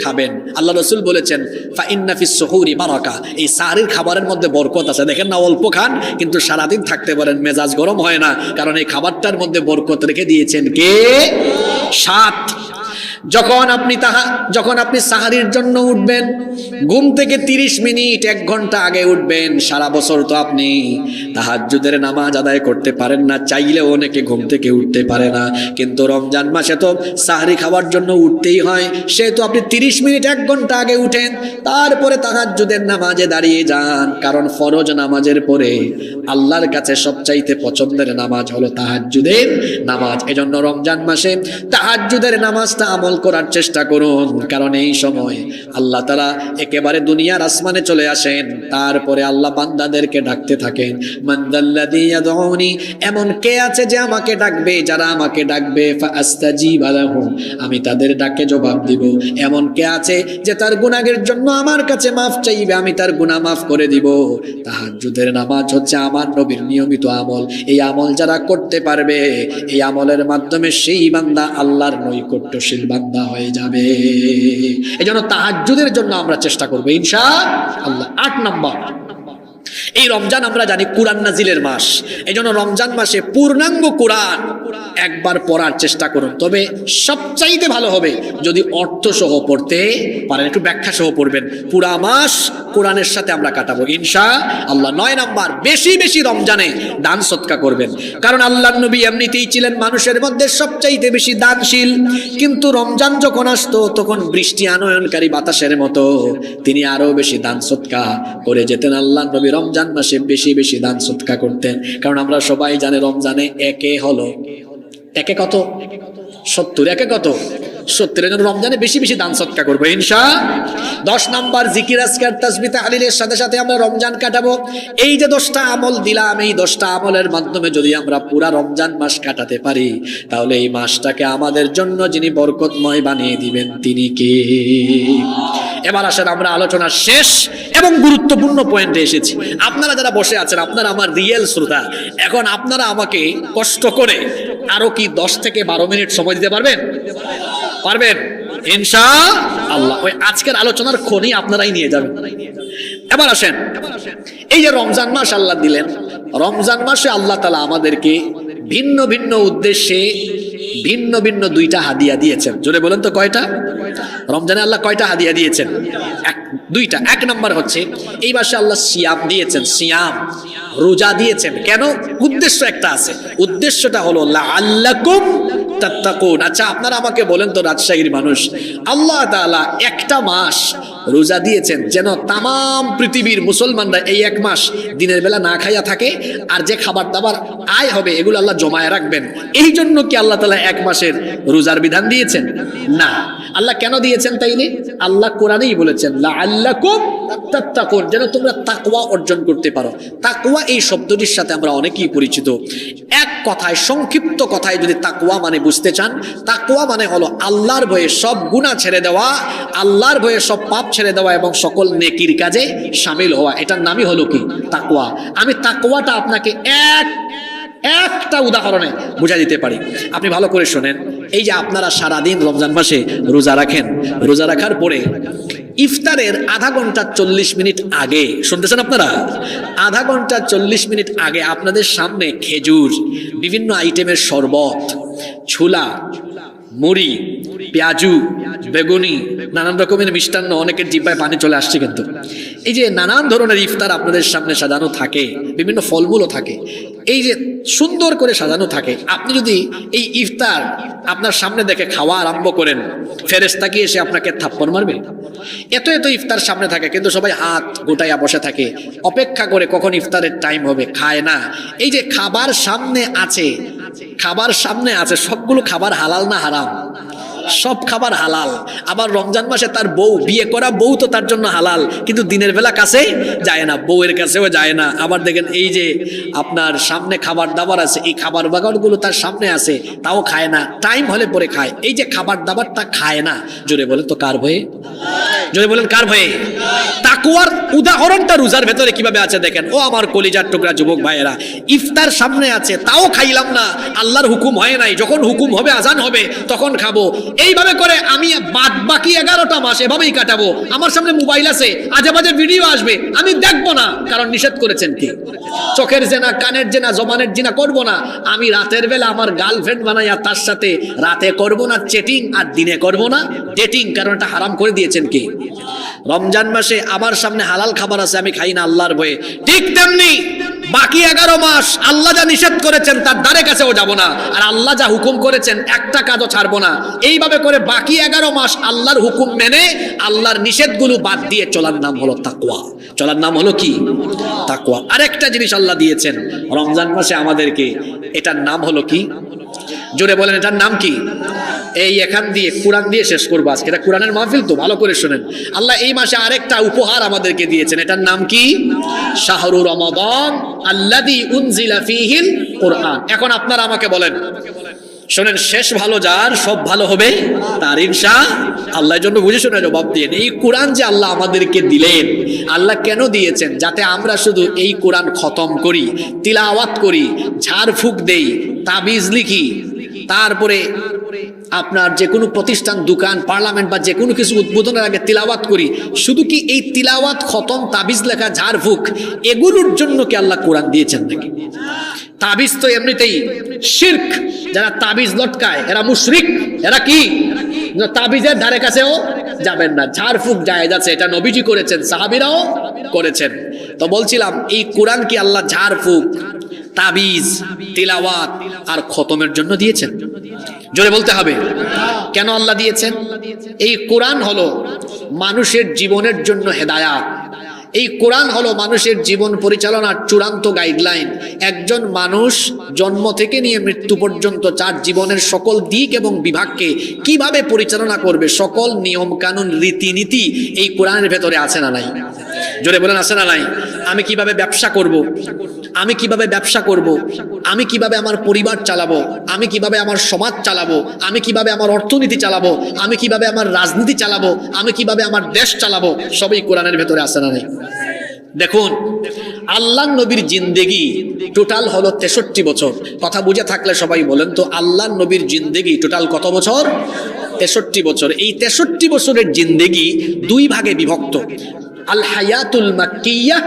খাবেন। আল্লাহ রাসূল বলেছেন, ফা ইন্না ফিস সুহুরি বারাকা, এই সাহরির খাবারের মধ্যে বরকত আছে। দেখেন না, অল্প খান কিন্তু সারাদিন থাকতে পারেন, মেজাজ গরম হয় না, কারণ এই খাবারটার মধ্যে বরকত রেখে দিয়েছেন কে? 7, যখন আপনি সাহারির জন্য উঠবেন, ঘুম থেকে 30 মিনিট 1 ঘন্টা আগে উঠবেন। সারা বছর তো আপনি তাহাজ্জুদের নামাজ আদায় করতে পারেন না, চাইলেও অনেকে ঘুম থেকে উঠতে পারে না, কিন্তু রমজান মাসে তো সাহারি খাওয়ার জন্য উঠতেই হয়। সেহেতু আপনি 30 মিনিট 1 ঘন্টা আগে উঠেন, তারপরে তাহাজ্জুদের নামাজে দাঁড়িয়ে যান, কারণ ফরজ নামাজের পরে আল্লাহর কাছে সবচাইতে পছন্দের নামাজ হলো তাহাজ্জুদের নামাজ। এজন্য রমজান মাসে তাহাজ্জুদের নামাজটা আমল করার চেষ্টা করুন, কারণ এই সময় আল্লাহ তাআলা একেবারে দুনিয়ার আসমানে চলে আসেন, তারপরে আল্লাহ বান্দাদেরকে ডাকতে থাকেন, মানদাল্লাযী ইয়াদউনি, এমন কে আছে যে আমাকে ডাকবে, যারা আমাকে ডাকবে, ফাআস্তাজিব লাহুম, আমি তাদের ডাকে জবাব দিব। এমন কে আছে যে তার গুনাহের জন্য আমার কাছে মাফ চাইবে, আমি তার গুনাহ মাফ করে দিব। তাহাজ্জুদের নামাজ হচ্ছে আমার নবীর নিয়মিত আমল। এই আমল যারা করতে পারবে, এই আমলের মাধ্যমে সেই বান্দা আল্লাহর নৈকট্যশীল বান্দা হয়ে যাবে। এজন্য তাহাজ্জুদের জন্য আমরা চেষ্টা করব ইনশাআল্লাহ। 8 নাম্বার, এই রমজান আমরা জানি কুরআন নাজিলের মাস। এজন্য রমজান মাসে পূর্ণাঙ্গ কুরআন একবার পড়ার চেষ্টা করুন। তবে সবচাইতে ভালো হবে যদি অর্থ সহ পড়তে পারেন, একটু ব্যাখ্যা সহ পড়বেন। পুরা মাস কোরআনের সাথে আমরা কাটাবো ইনশাআল্লাহ। 9 নাম্বার, বেশি বেশি রমজানে দান সদকা করবেন, কারণ আল্লাহর নবী এমনিতেই ছিলেন মানুষের মধ্যে সবচাইতে বেশি দানশীল, কিন্তু রমজান যখন আসতো তখন বৃষ্টি আনয়নকারী বাতাসের মতো তিনি আরো বেশি দান সদকা করে যেতেন। আল্লাহর নবী রমজান রমজান মাসে বেশি বেশি দান সদকা করতেন, কারণ আমরা সবাই জানি রমজানে একে হলো একে কত 70, একে কত 70। এর জন্য রমজানে বেশি বেশি দান সদকা করবো ইনশাআল্লাহ। 10 নাম্বার জিকির আজকার তাসবিহ তাহলিলের সাথে সাথে আমরা রমজান কাটাবো। এই যে 10টা আমল দিলাম, এই 10টা আমলের মাধ্যমে যদি আমরা পুরা রমজান মাস কাটাতে পারি, তাহলে এই মাসটাকে আমাদের জন্য যিনি বরকতময় বানিয়ে দিবেন তিনি কে? এবার আসেন আমরা আলোচনা শেষ এবং গুরুত্বপূর্ণ পয়েন্টে এসেছি। আপনারা যারা বসে আছেন, আপনারা আমার রিয়েল শ্রোতা। এখন আপনারা আমাকে কষ্ট করে আরো কি 10 থেকে 12 মিনিট সময় দিতে পারবেন? পারবেন ইনশাআল্লাহ। ওই আজকের আলোচনার খনি আপনারাই নিয়ে যাবেন। এবার আসেন, এই যে রমজান মাস আল্লাহ দিলেন, রমজান মাসে আল্লাহ তাআলা আমাদেরকে ভিন্ন ভিন্ন উদ্দেশ্যে ভিন্ন ভিন্ন 2টা হাদিয়া দিয়েছেন। জোরে বলেন তো কয়টা? রমজানে আল্লাহ কয়টা হাদিয়া দিয়েছেন? 2টা। 1 নাম্বার হচ্ছে এই মাসে আল্লাহ সিয়াম দিয়েছেন, সিয়াম রোজা দিয়েছেন। কেন? উদ্দেশ্য একটা আছে, উদ্দেশ্যটা হলো লাআল্লাকুম তাত্তাকুন। আচ্ছা আপনারা আমাকে বলেন তো, রাজশাহীর মানুষ, আল্লাহ তাআলা একটা মাস রোজা দিয়েছেন যেন তামাম পৃথিবীর মুসলমানরা এই 1 মাস দিনের বেলা না খাইয়া থাকে, আর যে খাবার দাবার আয় হবে এগুলো আল্লাহ জমায়ে রাখবেন। এই জন্য কি আল্লাহ তাআলা 1 মাসের রোজার বিধান দিয়েছেন? না। আল্লাহ কেন দিয়েছেন তাইলে? আল্লাহ কোরআনেই বলেছেন লাআল্লাকুম তাত্তাকুন, যেন তোমরা তাকওয়া অর্জন করতে পারো। তাকওয়া এই শব্দটির সাথে আমরা অনেকেই পরিচিত। এক কথায়, সংক্ষিপ্ত কথায় যদি তাকওয়া মানে বুঝতে চান, তাকওয়া মানে হলো আল্লাহর ভয়ে সব গুনাহ ছেড়ে দেওয়া, আল্লাহর ভয়ে সব পাপ ছেড়ে দেওয়া এবং সকল নেকির কাজে শামিল হওয়া। এটার নামই হলো কি? তাকওয়া। আমি তাকওয়াটা আপনাকে একটা উদাহরণে বুঝাই দিতে পারি। আপনি ভালো করে শোনেন। এই যে আপনারা সারাদিন রমজান মাসে রোজা রাখেন, রোজা রাখার পরে ইফতারের আধা ঘন্টা 40 মিনিট আগে, শুনতেছেন আপনারা, আধা ঘন্টা 40 মিনিট আগে আপনাদের সামনে খেজুর, বিভিন্ন আইটেমের শরবত, ছোলা, মুড়ি, পেঁয়াজু, বেগুনি, নানান রকমের মিষ্টান্ন, অনেকের জিহ্বায় পানি চলে আসছে। কিন্তু এই যে নানান ধরনের ইফতার আপনাদের সামনে সাজানো থাকে, বিভিন্ন ফলমূলও থাকে, এই যে সুন্দর করে সাজানো থাকে, আপনি যদি এই ইফতার আপনার সামনে দেখে খাওয়া আরম্ভ করেন, ফেরেশতা কি এসে আপনাকে থাপ্পড় মারবে? এত এত ইফতার সামনে থাকে, কিন্তু সবাই হাত গোটাইয়া বসে থাকে, অপেক্ষা করে কখন ইফতারের টাইম হবে, খায় না। এই যে খাবার সামনে আছে, খাবার সামনে আছে, সবগুলো খাবার হালাল না হারাম? সব খাবার হালাল। আবার রমজান মাসে তার বউ, বিয়ে করা বউ তো তার জন্য হালাল, কিন্তু দিনের বেলা কাছে যায় না, বউয়ের কাছেও যায় না। আবার দেখেন এই যে আপনার সামনে খাবার দাবার আছে, এই খাবার বাগানগুলো তার সামনে আছে, তাও খায় না, টাইম হলে পরে খায়। এই যে খাবার দাবারটা খায় না, জোরে বলেন তো কার ভয়ে? জোরে বলেন কার ভয়ে? তাকওয়ার উদাহরণটা রোজার ভেতরে কিভাবে আছে দেখেন। ও আমার কলিজার টুকরা যুবক ভাইয়েরা, ইফতার সামনে আছে, তাও খাইলাম না, আল্লাহর হুকুম হয় নাই, যখন হুকুম হবে, আজান হবে, তখন খাবো। এইভাবে করে আমি বাকি 11টা মাস এভাবেই কাটাবো। আমার সামনে মোবাইল আছে, আজে বাজে ভিডিও আসবে, আমি দেখবো না, কারণ নিষেধ করেছেন কি? চোখের জেনা, কানের জেনা, জবানের জিনা করবো না। আমি রাতের বেলা আমার গার্লফ্রেন্ড বানাইয়া তার সাথে রাতে করবো না চেটিং, আর দিনে করবো না ডেটিং, কারণ এটা হারাম করে দিয়েছেন কি? রমজান মাসে আমার সামনে হালাল খাবার আছে, আমি খাই না আল্লাহর ভয়ে। ঠিক তেমনি বাকি 11 মাস আল্লাহ যা নিষেধ করেছেন তার দ্বারে কাছেও যাব না, আর আল্লাহ যা হুকুম করেছেন একটা কাজও ছাড়বো না। এইভাবে করে বাকি 11 মাস আল্লাহর হুকুম মেনে আল্লাহর নিষেধগুলো বাদ দিয়ে চলার নাম হলো তাকওয়া। চলার নাম হলো কি? তাকওয়া। আরেকটা জিনিস আল্লাহ দিয়েছেন রমজান মাসে আমাদেরকে, এটার নাম হলো কি? জোরে বলেন, এটার নাম কি? এই এখান দিয়ে কোরআন দিয়ে শেষ করবো আজকে, এটা কোরআনের মাহফিল তো, ভালো করে শোনেন। আল্লাহ এই মাসে আরেকটা উপহার আমাদেরকে দিয়েছেন, এটার নাম কি? শাহরু রমাদান আল্লাযী উনজিলা ফীহিল কুরআন। এখন আপনারা আমাকে বলেন, শোনেন, শেষ ভালো যার, সব ভালো হবে তার, ইনশাআল্লাহর জন্য বুঝে শুনে জবাব দিয়ে। এই কোরআন যে আল্লাহ আমাদেরকে দিলেন, আল্লাহ কেন দিয়েছেন? যাতে আমরা শুধু এই কোরআন খতম করি, তিলাওয়াত করি, ঝাড়ফুঁক দেই, তাবিজ লিখি, তারপরে আপনার যে কোনো প্রতিষ্ঠান, দোকান, পার্লামেন্ট বা যে কোনো কিছু উদ্বোধনের আগে তিলাওয়াত করি। শুধু কি এই তিলাওয়াত, খতম, তাবিজ লেখা, ঝাড়ফুঁক এগুলোর জন্য কি আল্লাহ কোরআন দিয়েছেন নাকি? তাবিজ তো এমনিতেই শিরক, যারা তাবিজ লটকায় এরা মুশরিক, এরা কি? তাবিজের ধারে কাছেও যাবেন না। ঝাড়ফুঁক জায়েজ আছে, এটা নবীজি করেছেন, সাহাবীরাও করেছেন। তো বলছিলাম, এই কোরআন কি আল্লাহ ঝাড়ফুঁক, তাবিজ, তিলাওয়াত আর খতমের জন্য দিয়েছেন? জোরে বলতে হবে। কেন আল্লাহ দিয়েছেন? এই কোরআন হলো মানুষের জীবনের জন্য হেদায়াত। এই কোরআন হলো মানুষের জীবন পরিচালনার চূড়ান্ত গাইডলাইন। একজন মানুষ জন্ম থেকে নিয়ে মৃত্যু পর্যন্ত তার জীবনের সকল দিক এবং বিভাগকে কিভাবে পরিচালনা করবে, সকল নিয়ম কানুন রীতিনীতি এই কোরআনের ভেতরে আছে না নাই? জোরে বলেন আছে না নাই? আমি কিভাবে ব্যবসা করব, আমি কিভাবে ব্যবসা করব, আমি কিভাবে আমার পরিবার চালাবো, আমি কিভাবে আমার সমাজ চালাবো, আমি কিভাবে আমার অর্থনীতি চালাবো, আমি কিভাবে আমার রাজনীতি চালাবো, আমি কিভাবে আমার দেশ চালাবো, সবই কোরআনের ভেতরে আছে না নাই? দেখুন, আল্লাহ নবীর জিন্দেগি টোটাল হলো 63 বছর। কথা বুঝে থাকলে সবাই বলেন তো, আল্লাহ নবীর জিন্দেগি টোটাল কত বছর? 63 বছর। এই 63 বছরের জিন্দেগি দুই ভাগে বিভক্ত, আল হায়াতুল মাক্কিয়াহ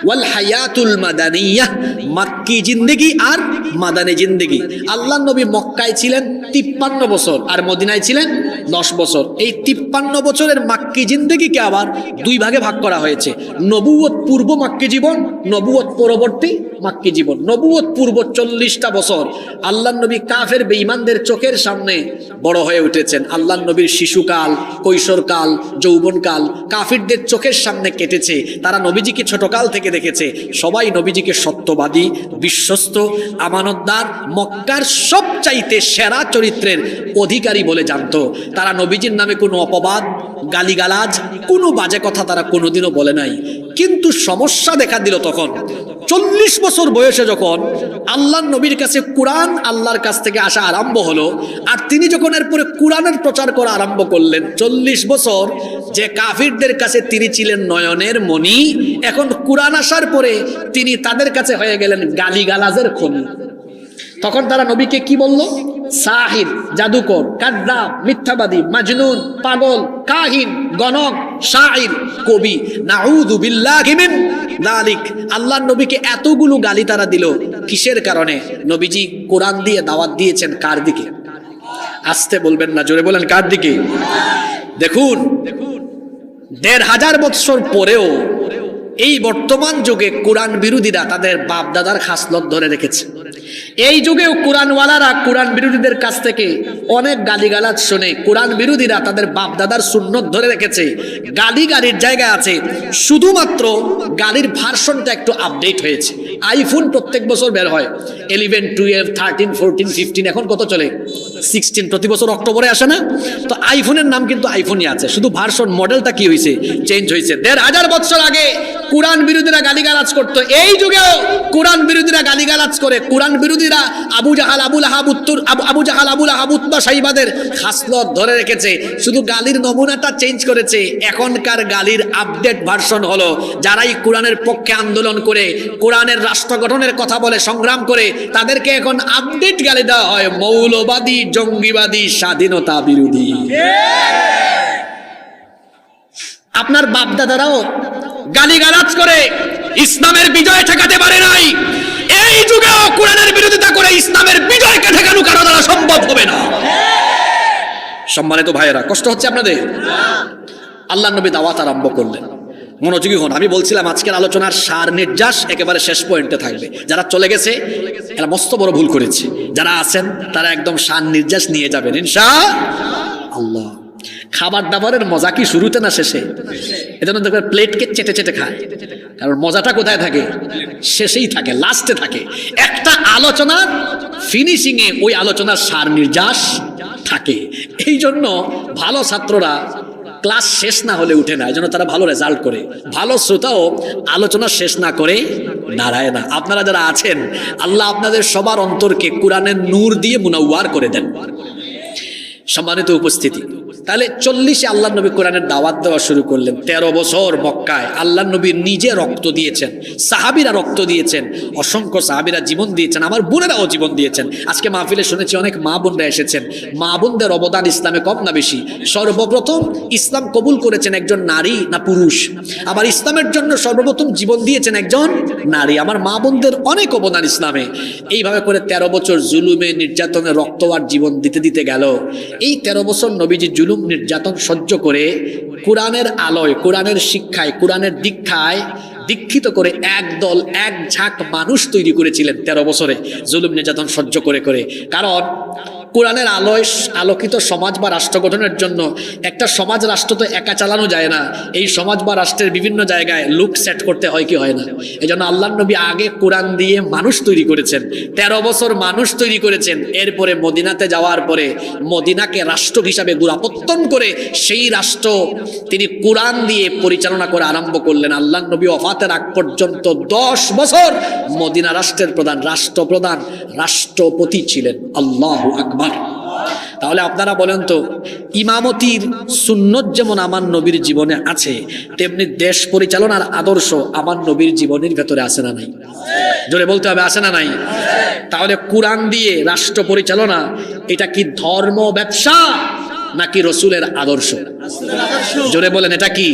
ওয়াল হায়াতুল মাদানিয়াহ। মাক্কি জিন্দেগি আর মাদানী জিন্দেগি। আল্লাহ নবী মক্কায় ছিলেন 53 বছর আর মদিনায় ছিলেন 10 বছর। এই 53 বছরের মাক্কি জিন্দেগিকে আবার দুই ভাগে ভাগ করা হয়েছে, নবুয়ত পূর্ব মাক্কি জীবন, নবুয়ত পরবর্তী মাক্কি জীবন। নবুয়ত পূর্ব 40টা বছর আল্লাহ নবী কাফের বেঈমানদের চোখের সামনে বড় হয়ে উঠেছেন। আল্লাহ নবীর শিশুকাল, কৈশোরকাল, যৌবনকাল কাফিরদের চোখের সামনে কেটেছে। তারা নবীজিকে ছোটকাল থেকে দেখেছে। সবাই নবীজিকে সত্যবাদী, বিশ্বস্ত, আমানতদার, মক্কার সবচাইতে সেরা চরিত্রের অধিকারী বলে জানতো। তারা নবীজির নামে কোনো অপবাদ, গালিগালাজ, কোনো বাজে কথা তারা কোনোদিনও বলে নাই। কিন্তু সমস্যা দেখা দিল তখন 40 বছর বয়সে, যখন আল্লাহর নবীর কাছে কোরআন আল্লাহর কাছ থেকে আসা আরম্ভ হলো, আর তিনি যখন এরপরে কোরআনের প্রচার করা আরম্ভ করলেন। 40 বছর যে কাফিরদের কাছে তিনি ছিলেন নয়নের মণি, এখন কোরআন আসার পরে তিনি তাদের কাছে হয়ে গেলেন গালিগালাজের খনি। তখন তারা নবীকে কি বলল? সাহির, জাদুকর, কাযযাব, মিথ্যাবাদী, মাজনুন, পাগল, কাহিন, গণক, শাইর, কবি। নাউযু বিল্লাহি মিন যালিক। আল্লাহর নবীকে এতগুলো গালি তারা দিল কিসের কারণে? নবীজি কোরআন দিয়ে দাওয়াত দিয়েছেন কার দিকে? আস্তে বলবেন না, জোরে বলেন, কার দিকে? দেখুন, 1500 বছর পরেও এই বর্তমান যুগে কোরআন বিরোধীরা তাদের বাপ দাদার খাসলত ধরে রেখেছে। এই যুগেও কোরআনওয়ালারা কোরআন বিরোধীদের কাছ থেকে অনেক গালিগালাজ শুনে। কোরআন বিরোধীরা তাদের বাপ দাদার সুন্নত ধরে রেখেছে। গালি গালির জায়গা আছে, শুধুমাত্র গালির ভার্সনটা একটু আপডেট হয়েছে। আইফোন প্রত্যেক বছর বের হয়, 11, 12, 13, 14, 15, এখন কত চলে? 16 প্রতি বছর অক্টোবরে আসে না? তো আইফোনের নাম কিন্তু আইফোনই আছে, শুধু ভার্সন মডেলটা কি হয়েছে, চেঞ্জ হয়েছে। 1500 বছর আগে কোরআন বিরোধীরা গালিগালাজ করতো, এই যুগেও কোরআন বিরোধীরা গালিগালাজ করে। কোরআন বিরোধীরা আবু জাহাল, আবু লাহাব, উতবা, সাইবাদের খাসলত ধরে রেখেছে, শুধু গালির নমুনাটা চেঞ্জ করেছে। এখনকার গালির আপডেট ভার্সন হলো, যারাই কোরআনের পক্ষে আন্দোলন করে, কোরআনের রাষ্ট্র গঠনের কথা বলে, সংগ্রাম করে, তাদেরকে এখন আপডেট গালি দেওয়া হয় মৌলবাদী, জঙ্গিবাদী, স্বাধীনতা বিরোধী। আপনার বাপ দাদারাও গালিগালাজ করে ইসলামের বিজয় ঠেকাতে পারে নাই। এই যুগেও কোরআনের বিরোধিতা করে ইসলামের বিজয়কে ঠেকানো কারো দ্বারা সম্ভব হবে না। সম্মানিত ভাইয়েরা, কষ্ট হচ্ছে আপনাদের? আল্লাহর নবী দাওয়াত আরম্ভ করলেন। মনোযোগী হন, আমি বলছিলাম আজকের আলোচনার সার নির্যাস একেবারে শেষ পয়েন্টে থাকবে। যারা চলে গেছে এরা মস্ত বড় ভুল করেছে, যারা আছেন তারা একদম সার নির্যাস নিয়ে যাবেন ইনশাআল্লাহ। খাবার দাবারের মজা কি শুরুতে না শেষে? এজন্য দেখবেন প্লেটকে চেটে চেটে খায়, কারণ মজাটা কোথায় থাকে? শেষেই থাকে, লাস্টে থাকে। একটা আলোচনার ফিনিশিং এ ওই আলোচনার সার নির্যাস থাকে। এই জন্য ভালো ছাত্ররা ক্লাস শেষ না হলে উঠে না, এই জন্য তারা ভালো রেজাল্ট করে। ভালো শ্রোতাও আলোচনা শেষ না করে দাঁড়ায় না। আপনারা যারা আছেন, আল্লাহ আপনাদের সবার অন্তরকে কোরআনের নূর দিয়ে মুনাওয়ার করে দেন। সম্মানিত উপস্থিতি, তাহলে 40-এ আল্লাহ নবী কোরআনের দাওয়াত দেওয়া শুরু করলেন। 13 বছর মক্কায় আল্লাহ নবী নিজে রক্ত দিয়েছেন, সাহাবীরা রক্ত দিয়েছেন, অসংখ্য সাহাবীরা জীবন দিয়েছেন, আমার বোনেরাও জীবন দিয়েছেন। আজকে মাহফিলে শুনেছি অনেক মা বোনরা এসেছেন। মা বোনদের অবদান ইসলামে কম না বেশি? সর্বপ্রথম ইসলাম কবুল করেছেন একজন নারী না পুরুষ? আবার ইসলামের জন্য সর্বপ্রথম জীবন দিয়েছেন একজন নারী। আমার মা বোনদের অনেক অবদান ইসলামে। এইভাবে করে 13 বছর জুলুমে, নির্যাতনে, রক্ত আর জীবন দিতে দিতে গেল। এই 13 বছর নবীজি জুলুম নির্যাতন সহ্য করে কোরআনের আলোয়, কোরআনের শিক্ষায়, কোরআনের দীক্ষায় দীক্ষিত করে একদল, এক ঝাঁক মানুষ তৈরি করেছিলেন 13 বছরে জুলুম নির্যাতন সহ্য করে করে। কারণ কোরআনের আলোয় আলোকিত সমাজ বা রাষ্ট্র গঠনের জন্য একটা সমাজ রাষ্ট্র তো একা চালানো যায় না, এই সমাজ বা রাষ্ট্রের বিভিন্ন জায়গায় লুক সেট করতে হয় কি হয় না। এই জন্য আল্লাহর নবী আগে কোরআন দিয়ে মানুষ তৈরি করেছেন, 13 বছর মানুষ তৈরি করেছেন। এরপরে মদিনাতে যাওয়ার পরে মদিনাকে রাষ্ট্র হিসাবে গোড়াপত্তন করে সেই রাষ্ট্র তিনি কোরআন দিয়ে পরিচালনা করে আরম্ভ করলেন। আল্লাহর নবী ওফাতের আগ পর্যন্ত 10 বছর মদিনা রাষ্ট্রের প্রধান, রাষ্ট্রপ্রধান, রাষ্ট্রপতি ছিলেন। আল্লাহু আকবার। তাহলে আপনারা বলেন তো, ইমামতির সুন্নত যেমন আমার নবীর জীবনে আছে, তেমনি দেশ পরিচালনার আদর্শ আমার নবীর জীবনের ভেতরে আছে না নাই? জোরে বলতে হবে, আছে না নাই? তাহলে কোরআন দিয়ে রাষ্ট্র পরিচালনা এটা কি ধর্ম ব্যবসা নাকি রসুলের আদর্শ? জোরে বলেন, এটা কি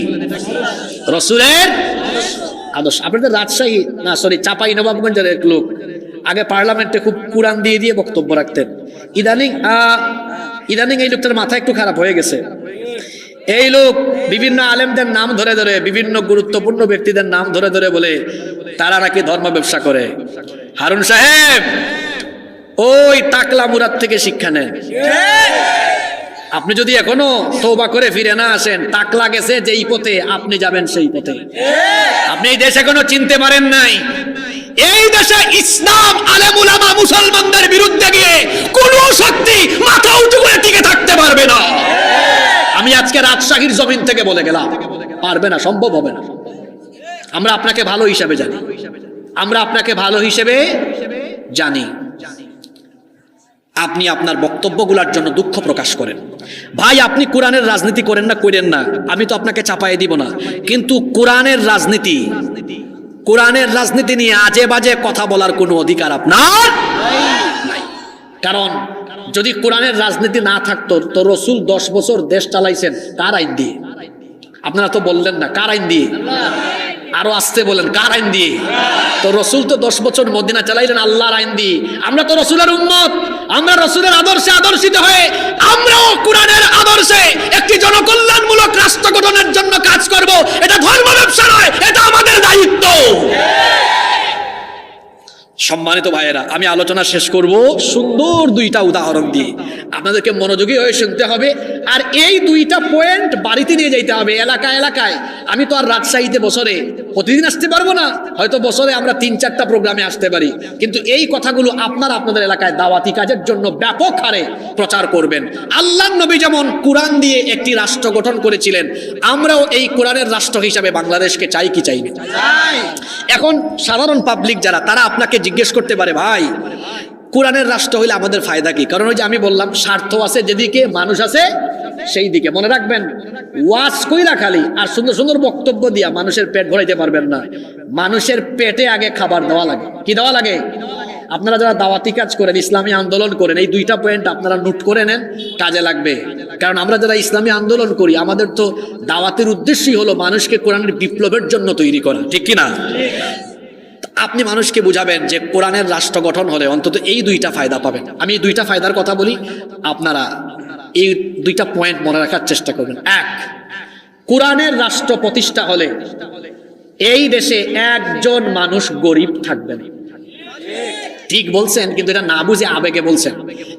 রসুলের আদর্শ? আপনাদের রাজশাহী না সরি চাপাই নবাবগঞ্জের এক লোক আগে পার্লামেন্টে খুব কোরআন দিয়ে দিয়ে বক্তব্য রাখতেন। ইদানিং এই লোকটার মাথা একটু খারাপ হয়ে গেছে। এই লোক বিভিন্ন আলেমদের নাম ধরে ধরে, বিভিন্ন গুরুত্বপূর্ণ ব্যক্তিদের নাম ধরে ধরে বলে তারা নাকি ধর্ম ব্যবসা করে। হারুন সাহেব, ওই টাকলা মুরাদ থেকে শিক্ষা নেন। আপনি যদি এখনো তওবা করে ফিরে না আসেন, টাকলা গেছে যেই পথে আপনি যাবেন সেই পথে। আপনি এই দেশ এখনো চিনতে পারেন নাই। এই দেশে ইসলাম, আলেম উলামা মুসলমানদের বিরুদ্ধে গিয়ে কোন শক্তি মাথা উঁচু করে টিকে থাকতে পারবে না। আমি আজকে রাজশাহীর জমিন থেকে বলে গেলাম, পারবে না, সম্ভব হবে না। আমরা আপনাকে ভালো হিসেবে জানি, আমরা আপনাকে ভালো হিসেবে জানি। আপনি আপনার বক্তব্যগুলোর জন্য দুঃখ প্রকাশ করেন। ভাই, আপনি কোরআনের রাজনীতি করেন না, করেন না, আমি তো আপনাকে চাপাই দিব না। কিন্তু কোরআনের রাজনীতি নিয়ে আজে বাজে কথা বলার কোনো অধিকার আপনার নাই। কারণ যদি কোরআনের রাজনীতি না থাকতো তো রসুল 10 বছর দেশ চালাইছেন কার আইন দিয়ে? আপনারা তো বললেন না, কার আইন দিয়ে? আরো আসতে বলেন, কার আইন দিয়ে? তো রসুল তো 10 বছর মদিনা চালাইলেন আল্লাহর আইন দিয়ে। আমরা তো রসুলের উম্মত, আমরা রসুলের আদর্শে আদর্শিত হয়ে আমরাও কোরআনের আদর্শে একটি জনকল্যাণমূলক রাষ্ট্র গঠনের জন্য কাজ করব। এটা ধর্ম ব্যবসা নয়, এটা আমাদের দায়িত্ব। সম্মানিত ভাইয়েরা, আমি আলোচনা শেষ করব সুন্দর 2টা উদাহরণ দিয়ে। আপনাদেরকে মনোযোগী হয়ে শুনতে হবে, আর এই 2টা পয়েন্ট বাড়িতে নিয়ে যেতে হবে এলাকায় এলাকায়। আমি তো আর রাজশাহীতে বছরে প্রতিদিন আসতে পারবো না, হয়তো বছরে আমরা 3-4টা প্রোগ্রামে আসতে পারি, কিন্তু এই কথাগুলো আপনাদের এলাকায় দাওয়াতি কাজের জন্য ব্যাপক হারে প্রচার করবেন। আল্লাহর নবী যেমন কোরআন দিয়ে একটি রাষ্ট্র গঠন করেছিলেন, আমরাও এই কোরআনের রাষ্ট্র হিসাবে বাংলাদেশকে চাই কি চাই না? এখন সাধারণ পাবলিক যারা, তারা আপনাকে জিজ্ঞেস করতে পারে, ভাই কোরআনের রাষ্ট্র হইলে আমাদের ফায়দা কি? কারণ ওই যে আমি বললাম, স্বার্থ আছে যেদিকে, মানুষ আছে সেই দিকে। মনে রাখবেন, ওয়াজ কইরা খালি আর সুন্দর সুন্দর বক্তব্য দিয়া মানুষের পেট ভরাইতে পারবেন না। মানুষের পেটে আগে খাবার দেওয়া লাগে। কি দেওয়া লাগে? আপনারা যারা দাওয়াতি কাজ করেন, ইসলামী আন্দোলন করেন, এই 2টা পয়েন্ট আপনারা নোট করে নেন, কাজে লাগবে। কারণ আমরা যারা ইসলামী আন্দোলন করি, আমাদের তো দাওয়াতের উদ্দেশ্যই হলো মানুষকে কোরআনের বিপ্লবের জন্য তৈরি করা, ঠিক কিনা? আপনি মানুষকে বুঝাবেন যে কোরআনের রাষ্ট্র গঠন হলে অন্তত এই 2টা ফায়দা পাবেন। আমি এই 2টা ফায়দার কথা বলি, আপনারা এই 2টা পয়েন্ট মনে রাখার চেষ্টা করবেন। 1, কোরআনের রাষ্ট্র প্রতিষ্ঠা হলে এই দেশে একজন মানুষ গরিব থাকবে না। ঠিক বলছেন, কিন্তু এটা না বুঝে আবেগে বলছেন।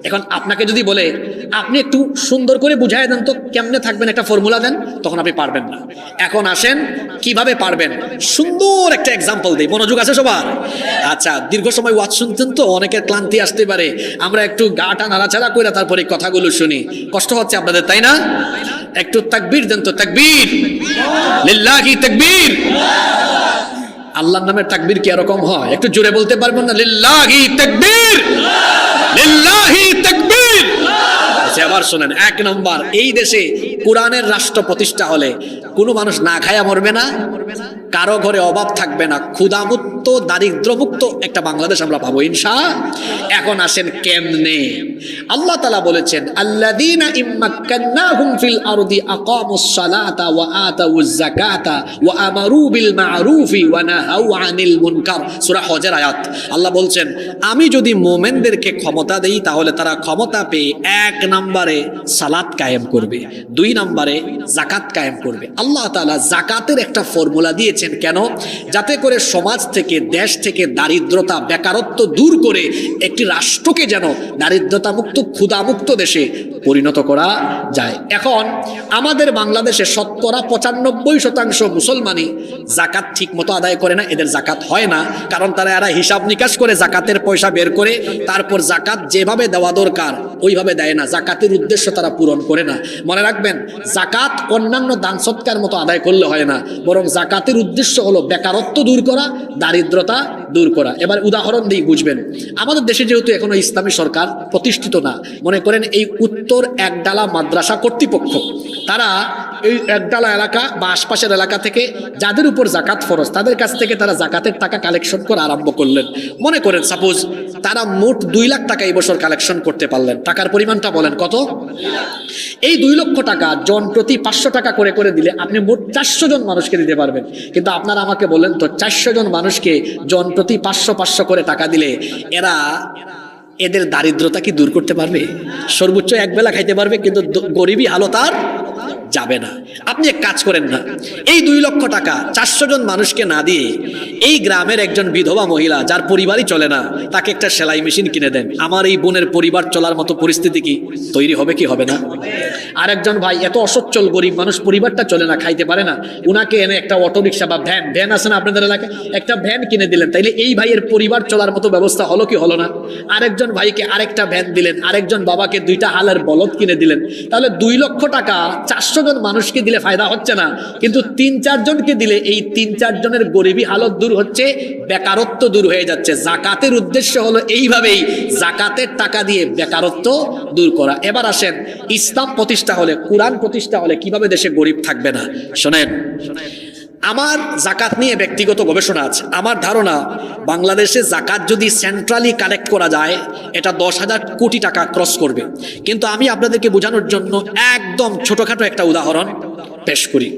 এখন আপনাকে যদি বলে আপনি একটু সুন্দর করে বুঝাই দেন তো কেমনে থাকবেন, একটা ফর্মুলা দেন, তখন আপনি পারবেন না। এখন আসেন কিভাবে পারবেন, সুন্দর একটা এক্সাম্পল দেই। মনোযোগ আছে সবার? আচ্ছা, দীর্ঘ সময় ওয়াজ শুনতেন তো অনেকের ক্লান্তি আসতে পারে, আমরা একটু গাটা নাড়াচাড়া করে তারপরে কথাগুলো শুনি। কষ্ট হচ্ছে আপনাদের, তাই না? একটু তাকবীর দেন তো, তাকবীর, লিল্লাহি তাকবীর। আল্লাহর নামের তাকবীর কি এরকম হয়? একটু জোরে বলতে পারবেন না? লিল্লাহি তাকবীর, লিল্লাহি তাকবীর। আবার শোনেন, 1 নম্বর, এই দেশে কোরআনের রাষ্ট্র প্রতিষ্ঠা হলে কোনো মানুষ না খায়া মরবে না, কারো ঘরে অভাব থাকবে না, ক্ষুধামুক্ত দারিদ্র্যমুক্ত একটা বাংলাদেশ আমরা পাবো ইনশাআল্লাহ। এখন আসেন কেমনে? আল্লাহ তাআলা বলেছেন, আল্লাযীনা ইম্মাক্কান্নাহুম ফিল আরদি আকামুস সালাতা ওয়া আতাউজ যাকাতা ওয়া আমারু বিল মা'রুফি ওয়া নাহাউ আনিল মুনকার। সূরা হজের আয়াত। আল্লাহ বলছেন, আমি যদি মুমিনদেরকে ক্ষমতা দেই তাহলে তারা ক্ষমতা পেয়ে 1 নম্বরে সালাত কায়েম করবে, 2 নম্বরে যাকাত কায়েম করবে। আল্লাহ তাআলা যাকাতের একটা ফর্মুলা দিয়ে দিয়েছেন কেন? যাতে করে সমাজ থেকে, দেশ থেকে দারিদ্রতা, বেকারত্ব দূর করে একটি রাষ্ট্রকে যেন দারিদ্রতা মুক্ত, ক্ষুধামুক্ত দেশে পরিণত করা যায়। এখন আমাদের বাংলাদেশে শতকরা 95% মুসলমানই জাকাত ঠিক মতো আদায় করে না, এদের জাকাত হয় না, কারণ এরা হিসাব নিকাশ করে জাকাতের পয়সা বের করে তারপর জাকাত যেভাবে দেওয়া দরকার ওইভাবে দেয় না, জাকাতের উদ্দেশ্য তারা পূরণ করে না। মনে রাখবেন, জাকাত অন্যান্য দান সৎকার মতো আদায় করলে হয় না, বরং জাকাতের উদ্দেশ্য হলো বেকারত্ব দূর করা, দারিদ্রতা দূর করা। এবার উদাহরণ দিয়ে বুঝবেন। আমাদের দেশে যেহেতু এখনো ইসলামী সরকার প্রতিষ্ঠিত না, মনে করেন এই উত্তর একডালা মাদ্রাসা কর্তৃপক্ষ তারা এই একডালা এলাকা বা আশপাশের এলাকা থেকে যাদের উপর জাকাত ফরজ তাদের কাছ থেকে তারা জাকাতের টাকা কালেকশন করা আরম্ভ করলেন। মনে করেন সাপোজ তারা মোট 2 লাখ টাকা এই বছর কালেকশন করতে পারলেন। টাকার পরিমাণটা বলেন কত? এই 2 লক্ষ টাকা জন প্রতি 500 টাকা করে করে দিলে আপনি মোট 400 জন মানুষকে দিতে পারবেন। কিন্তু আপনারা আমাকে বলেন তো, 400 জন মানুষকে জন প্রতি 500 করে টাকা দিলে এদের দারিদ্রতা কি দূর করতে পারবে? সর্বোচ্চ এক বেলা খাইতে পারবে, কিন্তু গরিবী হালত আর যাবে না। আপনি এক কাজ করেন না, এই 2 লক্ষ টাকা 400 জন মানুষকে না দিয়ে এই গ্রামের একজন বিধবা মহিলা যার পরিবারই চলে না, তাকে একটা সেলাই মেশিন কিনে দেন। আমার এই বোনের পরিবার চলার মতো পরিস্থিতি কি তৈরি হবে কি হবে না? আরেকজন ভাই এত অসচ্ছল গরিব মানুষ, পরিবারটা চলে না, খাইতে পারে না, উনাকে এনে একটা অটো রিক্সা বা ভ্যান আছে না আপনাদের এলাকায়, একটা ভ্যান কিনে দিলেন। তাইলে এই ভাইয়ের পরিবার চলার মতো ব্যবস্থা হলো কি হলো না? আরেকজন ভাইকে আরেকটা ভ্যান দিলেন, আরেকজন বাবাকে 2টা হালের বলদ কিনে দিলেন। তাহলে 2 লক্ষ টাকা 400 জন মানুষকে দিলে ফায়দা হচ্ছে না, কিন্তু 3-4 জনকে দিলে এই 3-4 জনের গরিবী হালত দূর হচ্ছে, বেকারত্ব দূর হয়ে যাচ্ছে। জাকাতের উদ্দেশ্য হলো এইভাবেই জাকাতের টাকা দিয়ে বেকারত্ব দূর করা। এবার আসেন, ইসলাম প্রতিষ্ঠা হলে, কোরআন প্রতিষ্ঠা হলে কিভাবে দেশে গরিব থাকবে না? শোনেন, আমার জাকাত নিয়ে ব্যক্তিগত গবেষণা আছে। আমার ধারণা বাংলাদেশে জাকাত যদি সেন্ট্রালি কালেক্ট করা যায় এটা 10,000 কোটি টাকা ক্রস করবে। কিন্তু আমি আপনাদেরকে বোঝানোর জন্য একদম ছোটখাটো একটা উদাহরণ পেশ করি।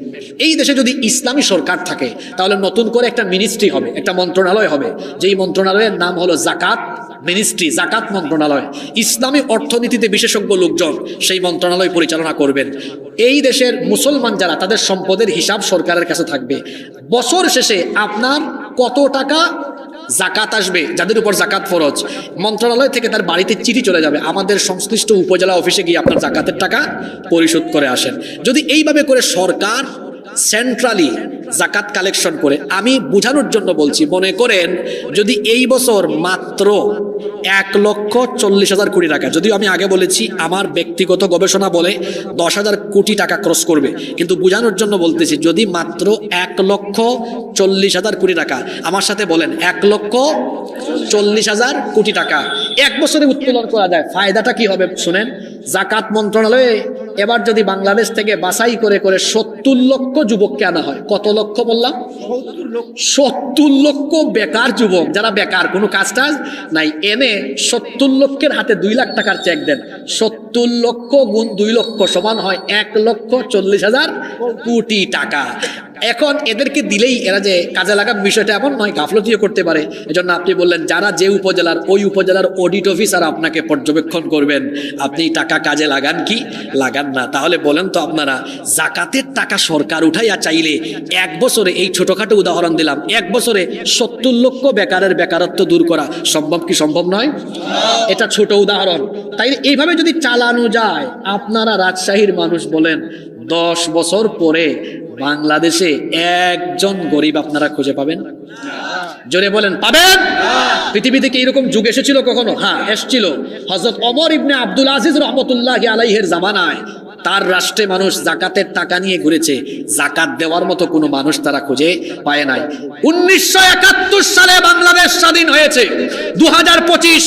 এই দেশে যদি ইসলামী সরকার থাকে তাহলে নতুন করে একটা মিনিস্ট্রি হবে, একটা মন্ত্রণালয় হবে, যেই মন্ত্রণালয়ের নাম হলো জাকাত মিনিস্ট্রি, জাকাত মন্ত্রণালয়। ইসলামী অর্থনীতিতে বিশেষজ্ঞ লোকজন সেই মন্ত্রণালয় পরিচালনা করবেন। এই দেশের মুসলমান যারা, তাদের সম্পদের হিসাব সরকারের কাছে থাকবে। বছর শেষে আপনার কত টাকা জাকাত আসবে, যাদের উপর জাকাত ফরজ, মন্ত্রণালয় থেকে তার বাড়িতে চিঠি চলে যাবে, আমাদের সংশ্লিষ্ট উপজেলা অফিসে গিয়ে আপনার জাকাতের টাকা পরিশোধ করে আসেন। যদি এইভাবে করে সরকার সেন্ট্রালি জাকাত কালেকশন করে, আমি বোঝানোর জন্য বলছি, মনে করেন যদি এই বছর মাত্র 1,40,000 কোটি টাকা, যদিও আমি আগে বলেছি আমার ব্যক্তিগত গবেষণা বলে 10,000 কোটি টাকা ক্রস করবে, কিন্তু বোঝানোর জন্য বলতেছি যদি মাত্র 1,40,000 কোটি টাকা, আমার সাথে বলেন 1,40,000 কোটি টাকা এক বছরে উত্তোলন করা যায়, ফায়দাটা কি হবে শুনেন। জাকাত মন্ত্রণালয়ে এবার যদি বাংলাদেশ থেকে বাছাই করে করে 70 লক্ষ যুবককে আনা হয়, কত লক্ষ বললাম? 70 লক্ষ বেকার যুবক, যারা বেকার, কোনো কাজ টাজ নাই, এনে 70 লক্ষের হাতে 2 লাখ টাকার চেক দেন। 70 লক্ষ গুণ 2 লক্ষ সমান হয় 1,40,000 কোটি টাকা। এখন এদেরকে দিলেই এরা যে কাজে লাগার বিষয়টা এমন নয়, গাফলতিও করতে পারে। এজন্য আপনি বললেন যারা যে উপজেলার, ওই উপজেলার অডিট অফিসার আপনাকে পর্যবেক্ষণ করবেন, আপনি টাকা কাজে লাগান কি লাগান না। তাহলে বলেন তো আপনারা, জাকাতের টাকা সরকার উঠাইয়া চাইলে এক বছরে, এই ছোটখাটো উদাহরণ দিলাম, এক বছরে 70 লক্ষ বেকারের বেকারত্ব দূর করা সম্ভব কি সম্ভব নয়? এটা ছোট উদাহরণ। তাই এইভাবে যদি চালানো যায়, আপনারা রাজশাহীর মানুষ বলেন 10 বছর পরে বাংলাদেশে একজন গরিব আপনারা খুঁজে পাবেন? জোরে বলেন, পাবেন? পৃথিবীতে কি এরকম যুগ এসেছিল কখনো? হ্যাঁ, এসেছিল। হযরত ওমর ইবনে আব্দুল আজিজ রাহমাতুল্লাহি আলাইহির জামানায় তার রাষ্ট্রে মানুষ জাকাতের টাকা নিয়ে ঘুরেছে, জাকাত দেওয়ার মতো কোনো মানুষ তারা খুঁজে পায় নাই। 1971 সালে বাংলাদেশ স্বাধীন হয়েছে। 2025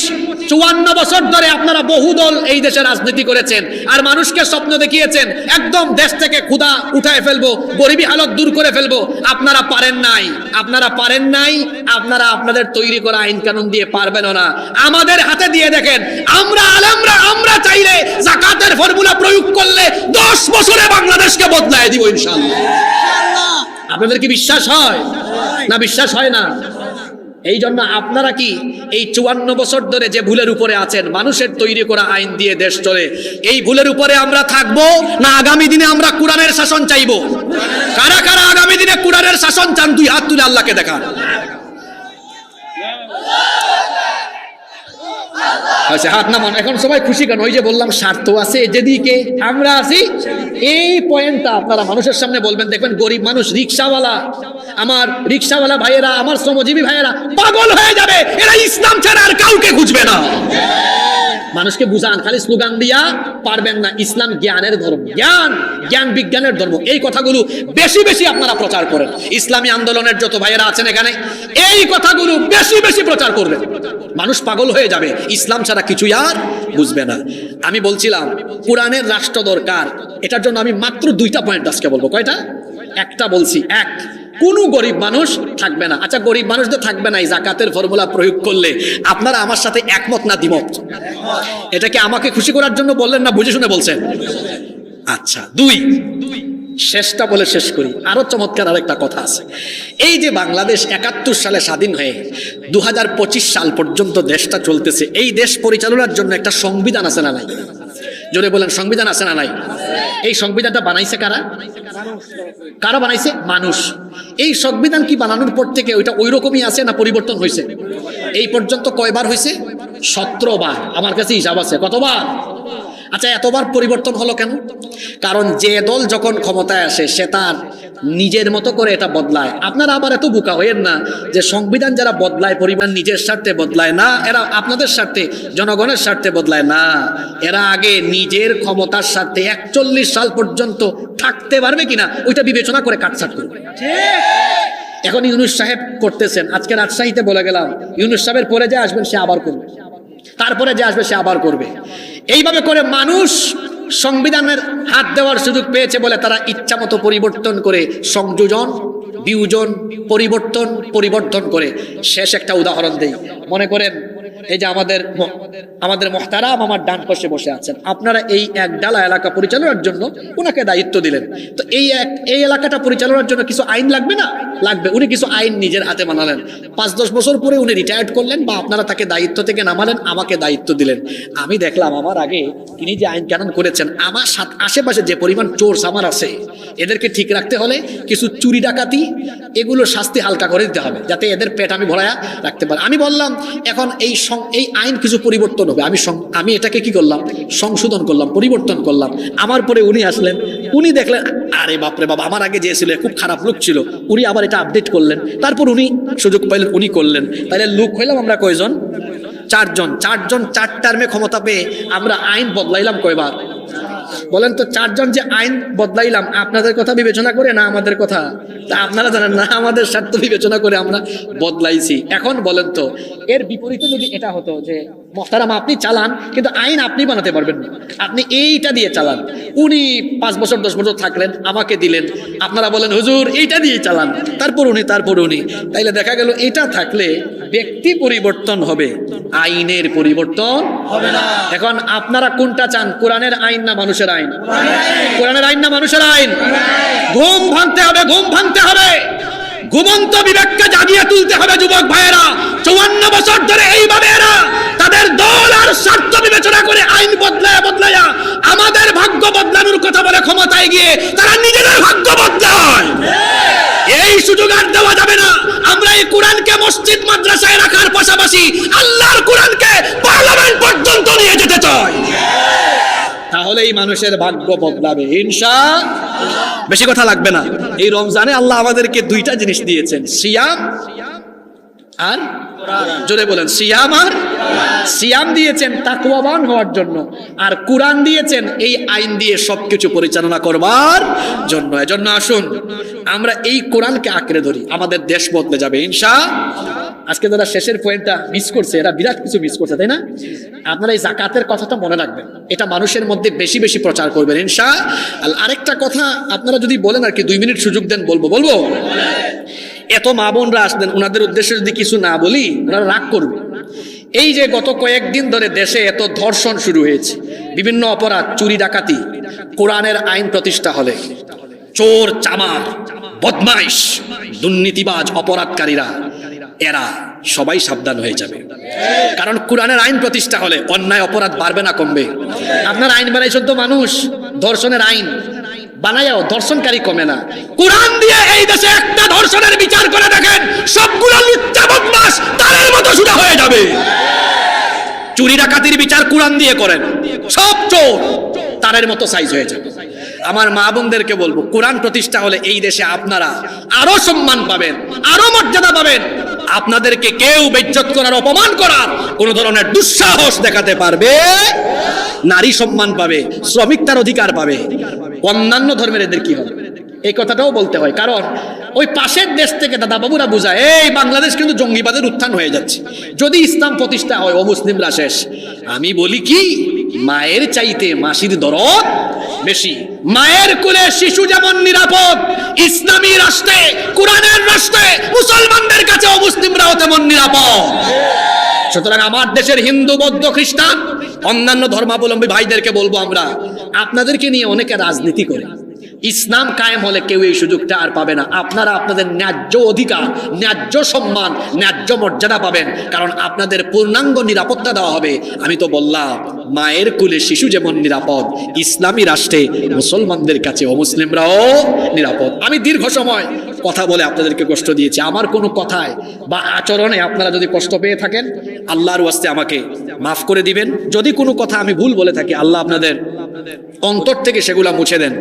54 বছর ধরে আপনারা বহু দল এই দেশে রাজনীতি করেছেন আর মানুষকে স্বপ্ন দেখিয়েছেন একদম দেশ থেকে ক্ষুধা উঠায় ফেলবো, গরিবী হালত দূর করে ফেলবো। আপনারা পারেন নাই, আপনারা পারেন নাই, আপনারা আপনাদের তৈরি করা আইন কানুন দিয়ে পারবেন না। আমাদের হাতে দিয়ে দেখেন, আমরা আলেমরা আমরা চাইলে জাকাতের ফর্মুলা প্রয়োগ করলে 10 বছরে বাংলাদেশকে বদলায় দিব ইনশাআল্লাহ। আপনাদের কি বিশ্বাস হয় না? বিশ্বাস হয় না? এই জন্য আপনারা কি এই 54 বছর ধরে যে ভুলের উপরে আছেন, মানুষের তৈরি করা আইন দিয়ে দেশ চলে, এই ভুলের উপরে আমরা থাকবো না আগামী দিনে আমরা কোরআনের শাসন চাইবো? কারা কারা আগামী দিনে কোরআনের শাসন চান? দুই হাত তুলে আল্লাহকে দেখান। হাত নামান। এখন সবাই খুশি কেন? ওই যে বললাম স্বার্থ আছে, যেদিকে আমরা আছি এই পয়েন্টটা আপনারা মানুষের সামনে বলবেন। দেখবেন গরিব মানুষ, রিক্সাওয়ালা, আমার রিক্সাওয়ালা ভাইয়েরা, আমার শ্রমজীবী ভাইয়েরা পাগল হয়ে যাবে, এরা ইসলাম ছাড়া আর কাউকে খুঁজবে না। মানুষকে বুঝান, খালি স্লোগান দিয়া পারবেন না। ইসলাম জ্ঞানের ধর্ম, জ্ঞান বিজ্ঞানের ধর্ম। এই কথাগুলো বেশি বেশি আপনারা প্রচার করেন। ইসলামী আন্দোলনের যত ভাইয়েরা আছেন এখানে এই কথাগুলো বেশি বেশি প্রচার করবেন। মানুষ পাগল হয়ে যাবে, ইসলাম ছাড়া কিছুই আর বুঝবে না। আমি বলছিলাম কোরআনের রাষ্ট্র দরকার, এটার জন্য আমি মাত্র 2টা পয়েন্ট আজকে বলবো। কয়টা? একটা বলছি। এক, কোনো গরিব মানুষ থাকবে না। আচ্ছা, গরিব মানুষ তো থাকবে না, এই জাকাতের ফর্মুলা প্রয়োগ করলে আপনারা আমার সাথে একমত না দ্বিমত? এটা কি আমাকে খুশি করার জন্য বললেন না বুঝে শুনে বলছেন? আচ্ছা, 2, শেষটা বলে শেষ করি। আরো চমৎকার আরেকটা কথা আছে। এই যে বাংলাদেশ 71 সালে স্বাধীন হয়ে 2025 সাল পর্যন্ত দেশটা চলতেছে, এই দেশ পরিচালনার জন্য একটা সংবিধান আছে না নাই? জোরে বলেন, সংবিধান আছে না নাই? এই সংবিধানটা বানাইছে কারা? কারা বানাইছে? মানুষ। এই সংবিধান কি বানানোর পর থেকে ওইটা ওই রকমই আছে না পরিবর্তন হয়েছে? এই পর্যন্ত কয়বার হয়েছে? 17 বার। আমার কাছে হিসাব আছে। কতবার? আচ্ছা, এতবার পরিবর্তন হলো কেন? কারণ যে দল যখন ক্ষমতায় আসে সে তার নিজের মতো করে এটা বদলায়। আপনারা আবার এত বোকা হয়েন না যে সংবিধান যারা বদলায় পরিমাণ নিজের স্বার্থে বদলায় না, এরা আপনাদের স্বার্থে, জনগণের স্বার্থে বদলায় না। এরা আগে নিজের ক্ষমতার স্বার্থে 41 সাল পর্যন্ত থাকতে পারবে কিনা ওইটা বিবেচনা করে কাটছাট করবে। এখন ইউনূস সাহেব করতেছেন, আজকে রাজশাহীতে বলে গেলাম, ইউনূস সাহেবের পরে যে আসবেন সে আবার করবে, তারপরে যে আসবে সে আবার করবে। এইভাবে করে মানুষ সংবিধানের হাত দেওয়ার সুযোগ পেয়েছে বলে তারা ইচ্ছা মতো পরিবর্তন করে, সংযোজন, বিয়োজন, পরিবর্তন করে। শেষ একটা উদাহরণ দেই। মনে করেন এই যে আমাদের মুহতারাম আমার ডান পাশে বসে আছেন, আপনারা এই এক ডালা এলাকা পরিচালনার জন্য ওনাকে দায়িত্ব দিলেন। তো এই এলাকাটা পরিচালনার জন্য কিছু আইন লাগবে না? লাগবে। উনি কিছু আইন নিজের হাতে বানালেন। 5-10 বছর পরে উনি রিটায়ার্ড করলেন বা আপনারা তাকে দায়িত্ব থেকে নামালেন, আমাকে দায়িত্ব দিলেন। আমি দেখলাম আমার আগে তিনি যে আইন কানুন করেছেন, আমার আশেপাশে যে পরিমাণ চোর সামার আছে এদেরকে ঠিক রাখতে হলে কিছু চুরি ডাকাতি এগুলো শাস্তি হালকা করে দিতে হবে, যাতে এদের পেট আমি ভরায়া রাখতে পারি। আমি বললাম এখন এই আইন কিছু পরিবর্তন হবে। আমি এটাকে কি করলাম? সংশোধন করলাম, পরিবর্তন করলাম। আমার পরে উনি আসলেন, উনি দেখলেন আরে বাপরে বাবা, আমার আগে যে ছিল খুব খারাপ লোক ছিল, উনি আবার এটা আপডেট করলেন। তারপর উনি সুযোগ পাইলেন, উনি করলেন। তাহলে লোক হইলাম আমরা কয়জন? 4 জন। 4 টার্মে ক্ষমতা পেয়ে আমরা আইন বদলাইলাম কয়বার? বলেন তো, 4 জন যে আইন বদলাইলাম আপনাদের কথা বিবেচনা করে না আমাদের কথা? তা আপনারা জানেন না আমাদের স্বার্থ বিবেচনা করে আমরা বদলাইছি। এখন বলেন তো, এর বিপরীতে যদি এটা হতো যে মুহতারাম আপনি চালান কিন্তু আইন আপনি বানাতে পারবেন না, আপনি এইটা দিয়ে চালান। উনি 5 বছর 10 বছর থাকলেন, আমাকে দিলেন, আপনারা বলেন হুজুর এইটা দিয়ে চালান, তারপর উনি। তাইলে দেখা গেল এটা থাকলে ব্যক্তি পরিবর্তন হবে, আইনের পরিবর্তন হবে না। এখন আপনারা কোনটা চান? কোরআনের আইন না মানুষের আইন? কোরআনের আইন না মানুষের আইন? ঘুম ভাঙতে হবে, ঘুম ভাঙতে হবে। ঘুমন্ত বিবেককে জাগিয়ে তুলতে হবে যুবক ভাইয়েরা। 54 বছর ধরে এইভাবে এরা তাদের দল আর স্বার্থ বিবেচনা করে আইন বদলায়া আমাদের ভাগ্য বদলানোর কথা বলে ক্ষমতায় গিয়ে তারা নিজেদের ভাগ্য বদলায়। এই সুযোগ আর দেওয়া যাবে না। আমরা এই কোরআনকে মসজিদ মাদ্রাসায় রাখার পাশাপাশি আল্লাহর কোরআনকে পার্লামেন্ট পর্যন্ত নিয়ে যেতে চাই। তাহলেই মানুষের ভাগ্য বদলাবে ইনশাআল্লাহ। বেশি কথা লাগবে না। এই রমজানে আল্লাহ আমাদেরকে 2টা জিনিস দিয়েছেন, সিয়াম আর জোরে বলেন, সিয়াম আর সিয়াম দিয়েছেন তাকওয়াবান হওয়ার জন্য, আর কোরআন দিয়েছেন এই আইন দিয়ে সবকিছু পরিচালনা করবার জন্য। এজন্য আসুন আমরা এই কোরআনকে আঁকড়ে ধরি, আমাদের দেশ বদলে যাবে ইনশাআল্লাহ। আজকে যারা শেষের পয়েন্টটা মিস করছে এরা বিরাট কিছু মিস করছে, তাই না? আপনারা এই জাকাতের কথাটা মনে রাখবেন, এটা মানুষের মধ্যে বেশি বেশি প্রচার করবেন ইনশাআল্লাহ। আরেকটা কথা আপনারা যদি বলেন আর কি, 2 মিনিট সুযোগ দেন, বলবো। এত মা বোনরা আসবেন, ওনাদের উদ্দেশ্যে যদি কিছু না বলি ওনারা রাগ করবে। এই যে গত কয়েকদিন ধরে দেশে এত ধর্ষণ শুরু হয়েছে, বিভিন্ন অপরাধ, চুরি ডাকাতি, কোরআনের আইন প্রতিষ্ঠা হলে চোর চামার বদমাইশ দুর্নীতিবাজ অপরাধকারীরা এরা সবাই সাবধান হয়ে যাবে। কারণ কোরআনের আইন প্রতিষ্ঠা হলে অন্যায় অপরাধ বাড়বে না কমবে? আপনার আইন বানাইছেন তো মানুষ, ধর্ষণের আইন বানাইও ধর্ষণকারী কমে না। কোরআন দিয়ে এই দেশে একটা ধর্ষণের বিচার করে দেখেন, সবগুলো লুচ্চা বদমাশ তারের মতো সুদা হয়ে যাবে। চুরি ডাকাতির বিচার কোরআন দিয়ে করেন, সব চোর তারের মতো সাইজ হয়ে যাবে। আমার মা বোনদেরকে বলবো, কোরআন প্রতিষ্ঠা হলে এই দেশে আপনারা আরো সম্মান পাবেন, আরো মর্যাদা পাবেন। আপনাদেরকে কেউ বেইজ্জত করার, অপমান করার কোন ধরনের দুঃসাহস দেখাতে পারবে। নারী সম্মান পাবে, শ্রমিক তার অধিকার পাবে। অন্যান্য ধর্মের এদের কি হবে এই কথাটাও বলতে হয়, কারণ ওই পাশের দেশ থেকে দাদা বাবুরা বুঝায় এই বাংলাদেশ কিন্তু জঙ্গিবাদের উত্থান হয়ে যাচ্ছে, যদি ইসলাম প্রতিষ্ঠা হয় অমুসলিমরা শেষ। আমি বলি কি, মায়ের চাইতে মাসির দরদ বেশি। মায়ের কোলে শিশু যেমন নিরাপদ, ইসলামী রাষ্ট্রে, কোরআনের রাষ্ট্রে মুসলমানদের কাছে অমুসলিমরাও তেমন নিরাপদ। সুতরাং আমার দেশের হিন্দু, বৌদ্ধ, খ্রিস্টান, অন্যান্য ধর্মাবলম্বী ভাইদেরকে বলবো, আমরা আপনাদেরকে নিয়ে অনেকে রাজনীতি করে, ইসলাম কায়েম হলে কেউ এই সুযোগটা আর পাবে না। আপনারা আপনাদের ন্যায্য অধিকার, ন্যায্য সম্মান, ন্যায্য মর্যাদা পাবেন, কারণ আপনাদের পূর্ণাঙ্গ নিরাপত্তা দেওয়া হবে। আমি তো বললাম, মায়ের কোলে শিশু যেমন নিরাপদ, ইসলামী রাষ্ট্রে মুসলমানদের কাছে অমুসলিমরাও নিরাপদ। আমি দীর্ঘ সময় কথা বলে আপনাদেরকে কষ্ট দিয়েছি। আমার কোনো কথায় বা আচরণে আপনারা যদি কষ্ট পেয়ে থাকেন, আল্লাহর ওয়াস্তে আমাকে মাফ করে দিবেন। যদি কোনো কথা আমি ভুল বলে থাকি, আল্লাহ আপনাদের অন্তর থেকে সেগুলা মুছে দেন।